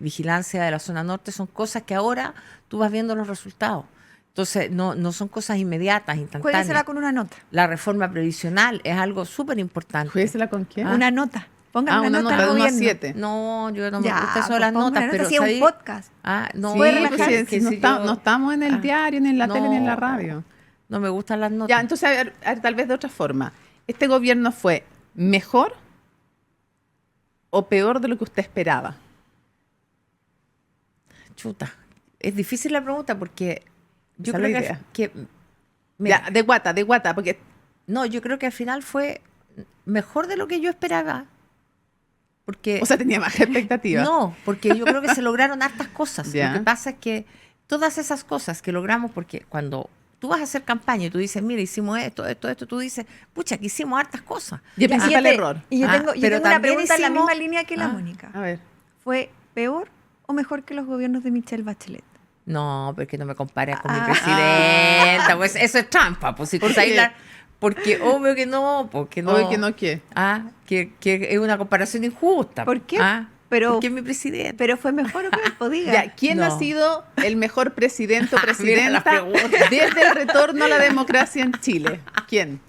vigilancias de la zona norte son cosas que ahora tú vas viendo los resultados. Entonces, no son cosas inmediatas, instantáneas. Juéguesela con una nota. La reforma previsional es algo súper importante. ¿Juéguesela con quién? Una nota. Pongan una nota al de 1 a gobierno. 7. No, yo no me Ya, gusta eso pues de las ponga notas, una pero nota, si es un ¿sabí? podcast. No, Puede Sí, relajarse. pues, si no, no estamos en el diario, ni en la tele, ni en la radio. No me gustan las notas. Ya, entonces, a ver, tal vez de otra forma. ¿Este gobierno fue mejor o peor de lo que usted esperaba? Chuta, es difícil la pregunta porque yo Esa es creo la idea. que mira, Ya, de guata, porque no, yo creo que al final fue mejor de lo que yo esperaba. Porque o sea, tenía más expectativas. no, porque yo creo que se lograron hartas cosas. Ya. Lo que pasa es que todas esas cosas que logramos, porque cuando tú vas a hacer campaña y tú dices, mira, hicimos esto, tú dices, pucha, que hicimos hartas cosas. Y el Ya, principal y yo error. Y yo Ah, tengo, pero una también pregunta en la hicimos- misma línea que la Mónica. A ver. ¿Fue peor o mejor que los gobiernos de Michelle Bachelet? No, porque no me compares con mi Ah. presidenta. Pues eso es trampa. Pues si tú ¿Por sabes qué? porque obvio que no, porque no. Obvio que no, ¿qué? Que es una comparación injusta. ¿Por qué? Pero, porque es mi presidente. ¿Pero fue mejor o peor? Pues diga. Ya, ¿quién No. ha sido el mejor presidente o Mira la presidenta pregunta. desde el retorno a la democracia en Chile? ¿Quién?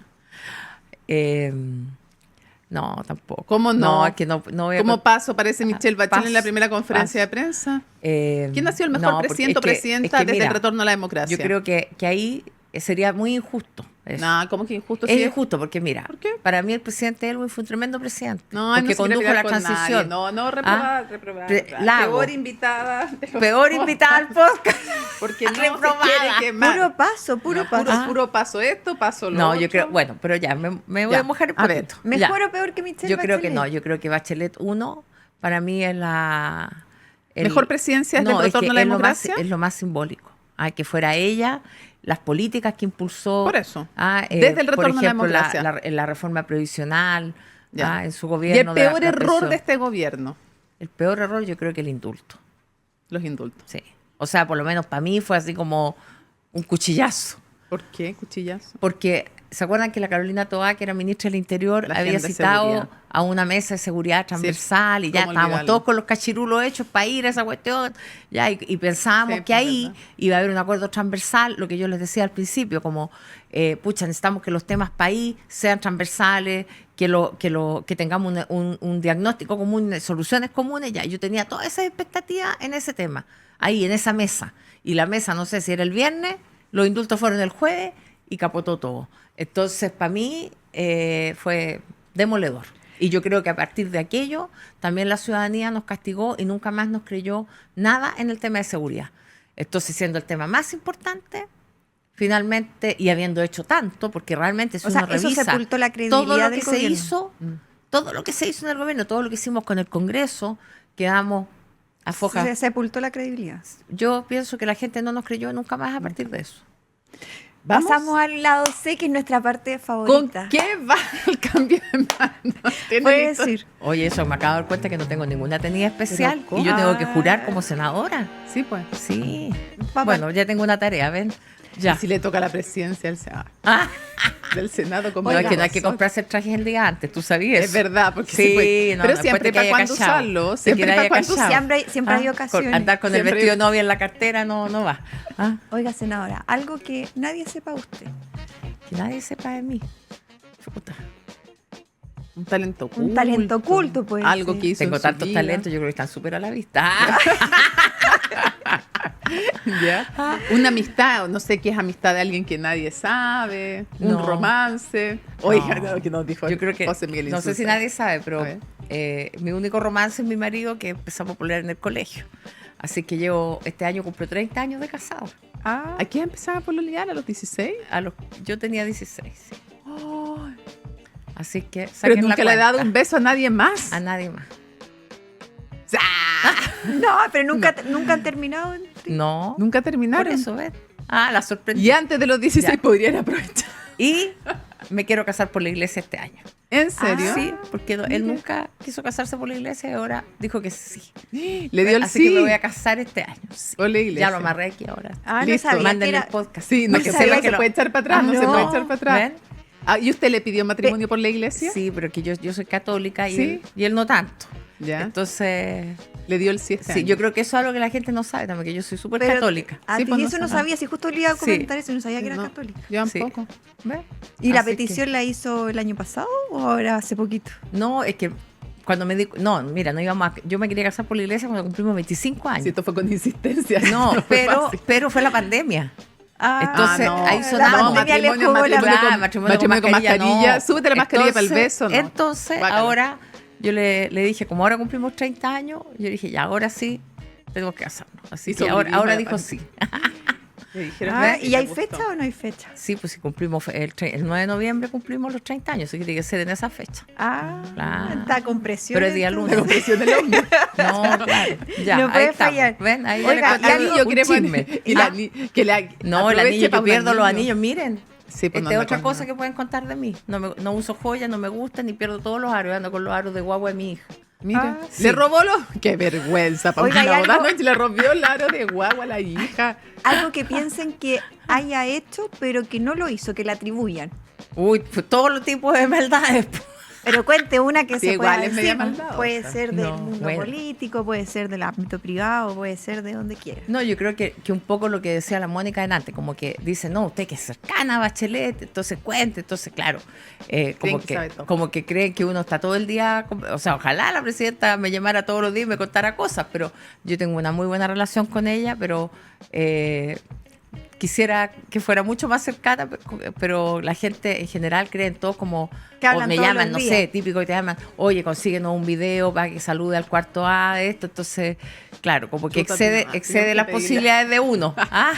No, tampoco. ¿Cómo no? No, es que no voy a ¿Cómo con- paso parece Michelle Bachelet paso, en la primera conferencia paso. de prensa? Eh, ¿Quién ha sido el mejor no, porque presidente o es que- presidenta es que desde mira, el retorno a la democracia? Yo creo que ahí sería muy injusto. Eso. No, ¿cómo que injusto? Es Sí, injusto porque, mira, ¿Por qué? para mí el presidente Elwin fue un tremendo presidente. No, porque no se quiere condujo pelear la con transición. nadie. No, reprobada, ¿Ah? reprobada. Lago. Peor invitada. de los- Peor invitada al podcast. Porque no se Reprobada. quiere quemar. Puro paso, puro No, paso. puro paso esto, paso lo No, otro. yo creo, bueno, pero ya, me voy Ya, a mojar un a ver, poquito. ¿Mejor Ya. o peor que Michelle Yo Bachelet? creo que no, yo creo que Bachelet 1 para mí es ¿Mejor presidencia desde el es retorno que a la es lo más- democracia? es lo más simbólico. Que fuera ella, las políticas que impulsó. Por eso. Desde el retorno por a la ejemplo, democracia. la reforma previsional, Ya. en su Y gobierno. el de la- peor la error presión. de este gobierno, El peor error yo creo que el indulto. los indultos. Sí. O sea, por lo menos para mí fue así como un cuchillazo. ¿Por qué cuchillazo? Porque, ¿se acuerdan que la Carolina Toá, que era ministra del Interior, La había agenda de citado seguridad. a una mesa de seguridad transversal y ya ¿cómo estábamos olvidarlo? todos con los cachirulos hechos para ir a esa cuestión? Ya, y pensábamos Sí, que pues, ahí verdad. iba a haber un acuerdo transversal, lo que yo les decía al principio, como, pucha, necesitamos que los temas país sean transversales, que tengamos un diagnóstico común, soluciones comunes. Ya, yo tenía todas esas expectativas en ese tema, ahí, en esa mesa. Y la mesa, no sé si era el viernes, los indultos fueron el jueves y capotó todo. Entonces, para mí fue demoledor. Y yo creo que a partir de aquello, también la ciudadanía nos castigó y nunca más nos creyó nada en el tema de seguridad. Entonces, siendo el tema más importante, finalmente, y habiendo hecho tanto, porque realmente si O sea, uno eso revisa sepultó la credibilidad todo lo del que se gobierno. hizo, todo lo que se hizo en el gobierno, todo lo que hicimos con el Congreso, quedamos a foja. Se sepultó la credibilidad. Yo pienso que la gente no nos creyó nunca más a partir de eso. ¿Vamos? Pasamos al lado C, que es nuestra parte ¿Con favorita. qué va el cambio de mando? ¿Tiene Puede listo? decir. Oye, eso me acabo de dar cuenta que no tengo ninguna tenida especial Pero, y yo tengo que ah. jurar como senadora. Sí, pues. Sí. Papá. Bueno, ya tengo una tarea, ¿ven? Ya. Y si le toca la presidencia del Senado, como No, es que no hay razón. que comprarse el traje el día antes, tú sabías. Es verdad, porque Sí, puede. no, Pero después siempre te para quedas cuando callado. usarlo, Te siempre quedas para cuando callado. usarlo. Siempre hay ocasiones. Andar con Siempre el vestido hay- novia en la cartera no va. ¿Ah? Oiga, senadora, algo que nadie sepa usted. Que nadie sepa de mí. Chuta. Un talento oculto. Un talento oculto, puede Algo ser. que hizo Tengo en su tantos vida. talentos, yo creo que están súper a la vista. ¿Ya? Una amistad, no sé qué es amistad de alguien que nadie sabe, un No. romance. Oiga, No. no, que nos dijo Yo creo que, José Miguel no sé si Insulza. nadie sabe, A pero ver. mi único romance es mi marido, que empezamos a popular en el colegio. Así que este año cumplo 30 años de casado. ¿A quién empezaba a pololear? ¿A los 16? Yo tenía 16. Sí. Así que Pero saquen la nunca le he dado cuenta. un beso a nadie más. A nadie más. No, pero nunca han terminado. No. Nunca Por terminaron. eso, ¿ves? La sorprendí. Y antes de los 16 Ya. podrían aprovechar. Y me quiero casar por la iglesia este año. ¿En serio? Sí, porque él nunca quiso casarse por la iglesia y ahora dijo que sí. Le dio el Así sí. que me voy a casar este año. Sí. Por la iglesia. Ya lo amarré aquí ahora. No Listo, sabía que Mándenle era- el podcast. Sí, no, No que sabía sepa que que se lo- puede echar para atrás, no se no. puede echar para atrás. ¿Ven? Ah, ¿y usted le pidió matrimonio por la iglesia? Sí, pero que yo soy católica y, ¿Sí? y él no tanto. Ya. Entonces, Le dio el sí este sí, año. yo creo que eso es algo que la gente no sabe también, que yo soy súper Pero- católica. Ah, Sí, sí, pues no eso no sabe. sabía, si justo le iba a Sí. comentar eso, no sabía que era No, católica. Yo Sí. tampoco. ¿Ves? ¿Y la Así que- petición la hizo el año pasado o ahora hace poquito? No, es que cuando me di... No, mira, no íbamos yo me quería casar por la iglesia cuando cumplimos 25 años. Si esto fue con insistencia. No, fue fácil. pero fue la pandemia. Ah, Entonces, no. ahí la sonaba pandemia le matrimonio, jugó la- matrimonio Claro, con- matrimonio con mascarilla, no. Súbete la mascarilla para el beso, ¿no? Entonces, Bácala. ahora yo le dije, como ahora cumplimos 30 años, yo dije, ya, ahora sí, tenemos que casarnos. Así Y que ahora sobrevivimos a la dijo sí. Me dijeron, Ah, "Ve, ¿y me hay gustó". fecha o no hay fecha? Sí, pues si cumplimos el 9 de noviembre cumplimos los 30 años, así que tiene que ser en esa fecha. Ah, Claro. está con presión. Pero es día entonces. lunes. Presión del hombre. No, claro. Ya, No ahí puede estamos. fallar. ¿Ven? Ahí Oiga, ya le y conté anillo, un queremos chisme. y Ah, que la no, el aproveche anillo, para yo un pierdo los anillo. anillos, miren. Sí, pues no Esta es anda otra con cosa nada. que pueden contar de mí. No uso joyas, no me gustan, ni pierdo todos los aros. Ando con los aros de guagua de mi hija. Mira, Ah, le robó los. Qué vergüenza, para Oiga, una ¿y boda, algo? ¿no? Le rompió el aro de guagua a la hija. Algo que piensen que haya hecho, pero que no lo hizo, que le atribuyan. Uy, pues todos los tipos de maldades. po. Pero cuente una que Sí, se igual pueda es media decir. maldadosa. Puede ser del No, mundo bueno. político, puede ser del ámbito privado, puede ser de donde quiera. No, yo creo que un poco lo que decía la Mónica delante, como que dice, no, usted que es cercana a Bachelet, entonces cuente, entonces claro, sabe todo. como que creen que uno está todo el día, o sea, ojalá la presidenta me llamara todos los días y me contara cosas, pero yo tengo una muy buena relación con ella, pero quisiera que fuera mucho más cercana, pero la gente en general cree en todo como, Que hablan o me todos llaman, los no días. sé, típico que te llaman, oye, consíguenos un video para que salude al cuarto A de esto, entonces, claro, como que Chuta tu mamá, excede tengo que las pedirle. posibilidades de uno. Ah,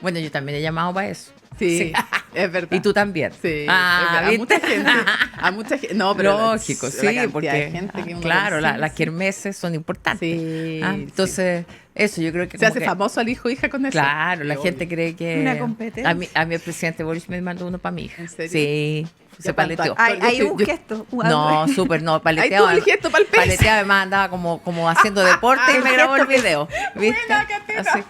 bueno, yo también he llamado para eso. Sí, es verdad. Y tú también. Sí, Ah, es verdad. A ¿viste? mucha gente. A mucha gente. No, pero Lógico, la sí, cantidad porque de gente que uno claro, conoce, las sí. kermeses son importantes. Sí, Ah, sí. entonces, eso yo creo que Se como hace que- famoso al hijo o hija con eso. Claro, la Qué gente obvio. cree que Una competencia. a mí el presidente Boris me mandó uno para mi hija. ¿En serio? Sí, se Ya paleteó. tanto. Hay yo- un yo- gesto. No, súper, no, Ahí paleteado. tuvo el gesto para el pez. Paleteado, además andaba como haciendo deporte y El me grabó el gesto que- video. ¿Viste? Buena, Catena. Así-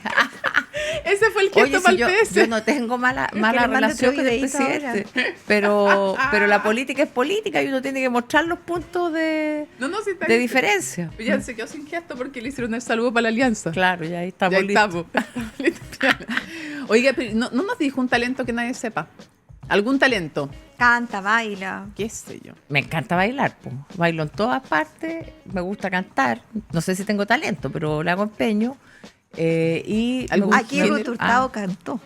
Ese fue el gesto Oye, para si el pez. yo no tengo mala le mando relación otro con el videíto presidente, pero la política es política y uno tiene que mostrar los puntos de No, sí está de bien. diferencia. Ya se quedó sin gesto porque le hicieron el saludo para la alianza. Claro, ya ahí Ya estamos listos. estamos. Listo. Oiga, pero no nos dijo un talento que nadie sepa. ¿Algún talento? Canta, baila. ¿Qué sé yo? Me encanta bailar, po. Bailo en todas partes, me gusta cantar. No sé si tengo talento, pero le hago empeño. Y me ¿Algún gusta- Aquí género? Ruth Hurtado cantó.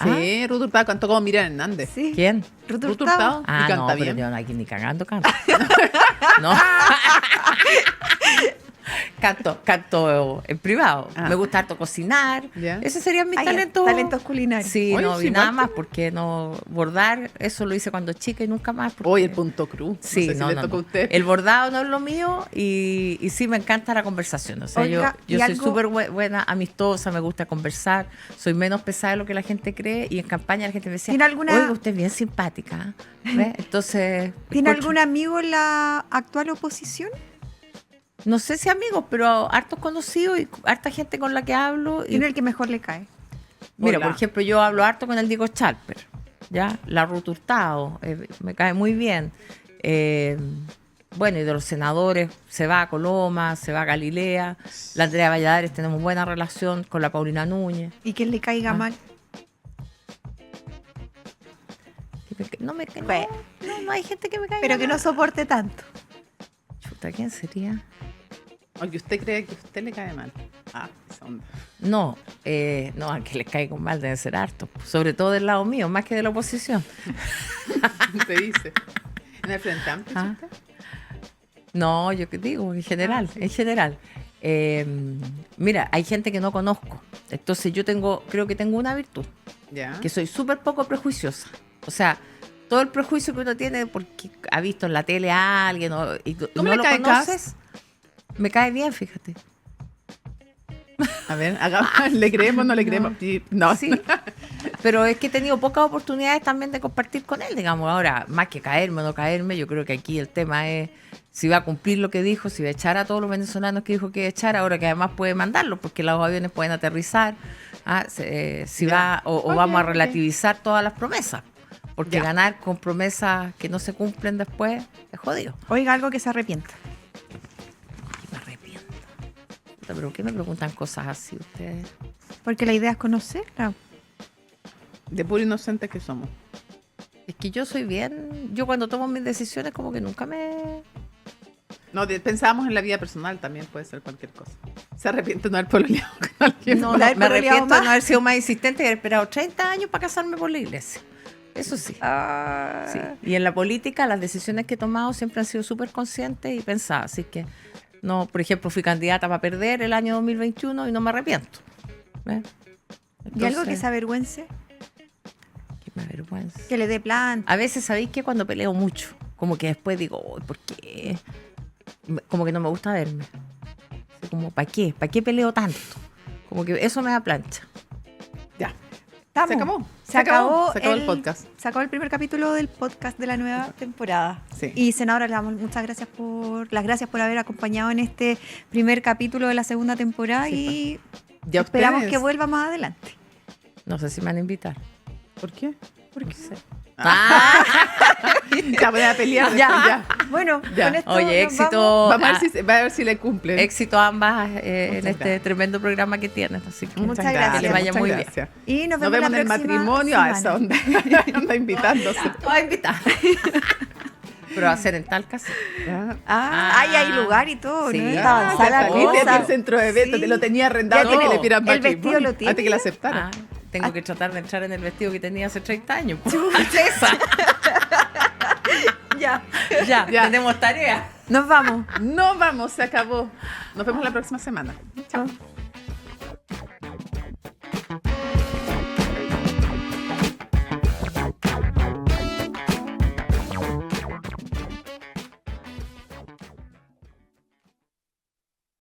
Sí, Ruth Hurtado cantó como Miriam Hernández. Sí. ¿Quién? Ruth Ruth Hurtado. Hurtado. Ah, Y no, canta pero bien. yo no, aquí ni cagando canto. No. canto en privado. Ah. Me gusta harto cocinar. Ya. Ese sería mi Ah, ya, talento. talentos culinarios. Sí, Oye, no sí, vi nada igual más que- porque no bordar, eso lo hice cuando chica y nunca más. porque- Hoy el punto cruz. Sí, no sé no, si le no, tocó no. a usted. El bordado no es lo mío y sí me encanta la conversación. O sea, Oiga, yo ¿y soy algo- súper buena, amistosa, me gusta conversar, soy menos pesada de lo que la gente cree y en campaña la gente me decía, ¿Tiene alguna- oiga, usted es bien simpática. ¿Ve? Entonces, ¿Tiene encuentro- algún amigo en la actual oposición? No sé si amigos, pero hartos conocidos y harta gente con la que hablo. Y, ¿Tiene el que mejor le cae? mira, Hola. por ejemplo, yo hablo harto con el Diego Chalper, ¿ya? La Ruth Hurtado, me cae muy bien. Bueno, y de los senadores, se va a Coloma, se va a Galilea. La Andrea Valladares, tenemos buena relación con la Paulina Núñez. ¿Y que le caiga Ah. mal? Bueno. No hay gente que me caiga Pero que no mal. soporte tanto. Chuta, ¿quién sería? Aunque usted cree que a usted le cae mal. Ah, esa onda. No, a que les caiga mal deben ser hartos. Sobre todo del lado mío, más que de la oposición. Usted dice. En el Frente Amplio, Ah. ¿sí usted? No, yo que digo, en general, en general. Mira, hay gente que no conozco. Entonces yo creo que tengo una virtud, Ya. que soy súper poco prejuiciosa. O sea, todo el prejuicio que uno tiene porque ha visto en la tele a alguien y ¿Cómo no le lo cae conoces, me cae bien, fíjate. A ver, hagamos, ¿le creemos o no le creemos? Y- No, Sí. Pero es que he tenido pocas oportunidades también de compartir con él, digamos. Ahora, más que caerme o no caerme, yo creo que aquí el tema es si va a cumplir lo que dijo, si va a echar a todos los venezolanos que dijo que iba a echar, ahora que además puede mandarlos, porque los aviones pueden aterrizar, si va o vamos a relativizar todas las promesas. Porque ganar con promesas que no se cumplen después es jodido. Oiga, algo que se arrepienta. Me arrepiento. ¿Pero qué me preguntan cosas así ustedes? Porque la idea es conocerla. De puro inocentes que somos. Es que yo soy bien... Yo cuando tomo mis decisiones como que nunca me... No, pensábamos en la vida personal también, puede ser cualquier cosa. Se arrepiente de no haber pololeado con alguien. No, Me arrepiento de no haber sido más insistente y haber esperado 30 años para casarme por la iglesia. Eso sí. Sí. Y en la política las decisiones que he tomado siempre han sido súper conscientes y pensadas. Así que, no, por ejemplo, fui candidata para perder el año 2021 y no me arrepiento. ¿Y algo que se avergüence? Que me avergüenza. Que le dé plan. A veces, ¿sabéis que cuando peleo mucho? Como que después digo, "Uy, ¿por qué?" Como que no me gusta verme. Así como, ¿para qué? ¿Para qué peleo tanto? Como que eso me da plancha. Ya. Estamos. Se acabó el podcast. Se acabó el primer capítulo del podcast de la nueva temporada. Sí. Y senadora, le damos muchas gracias por haber acompañado en este primer capítulo de la segunda temporada y Ya esperamos ustedes. que vuelva más adelante. No sé si me van a invitar. ¿Por qué? No sé. Ya voy a pelear. Ya. Bueno, Ya. con esto Oye, nos éxito. Va a ver si le cumplen. Éxito a ambas en este gracias. tremendo programa que tienes. Así que Muchas gracias. Que le vaya muchas muy gracias. Y nos Nos vemos vemos en el la próxima matrimonio. semana. Esa onda. Anda invitándose. Te voy a invitar. Pero va a ser en Talca, sí. Ya. Ahí hay lugar y todo, Sí. ¿no? Está avanzada la Viste aquí cosa. el centro de eventos, Sí. te lo tenía arrendado Ya antes que tiene- le pidieran el matrimonio, vestido lo tiene antes que la ya. aceptaran. Tengo que tratar de entrar en el vestido que tenía hace 30 años. Ya. Ya, Ya. tenemos tarea. Nos vamos. No vamos, se acabó. Nos vemos la próxima semana. Chao.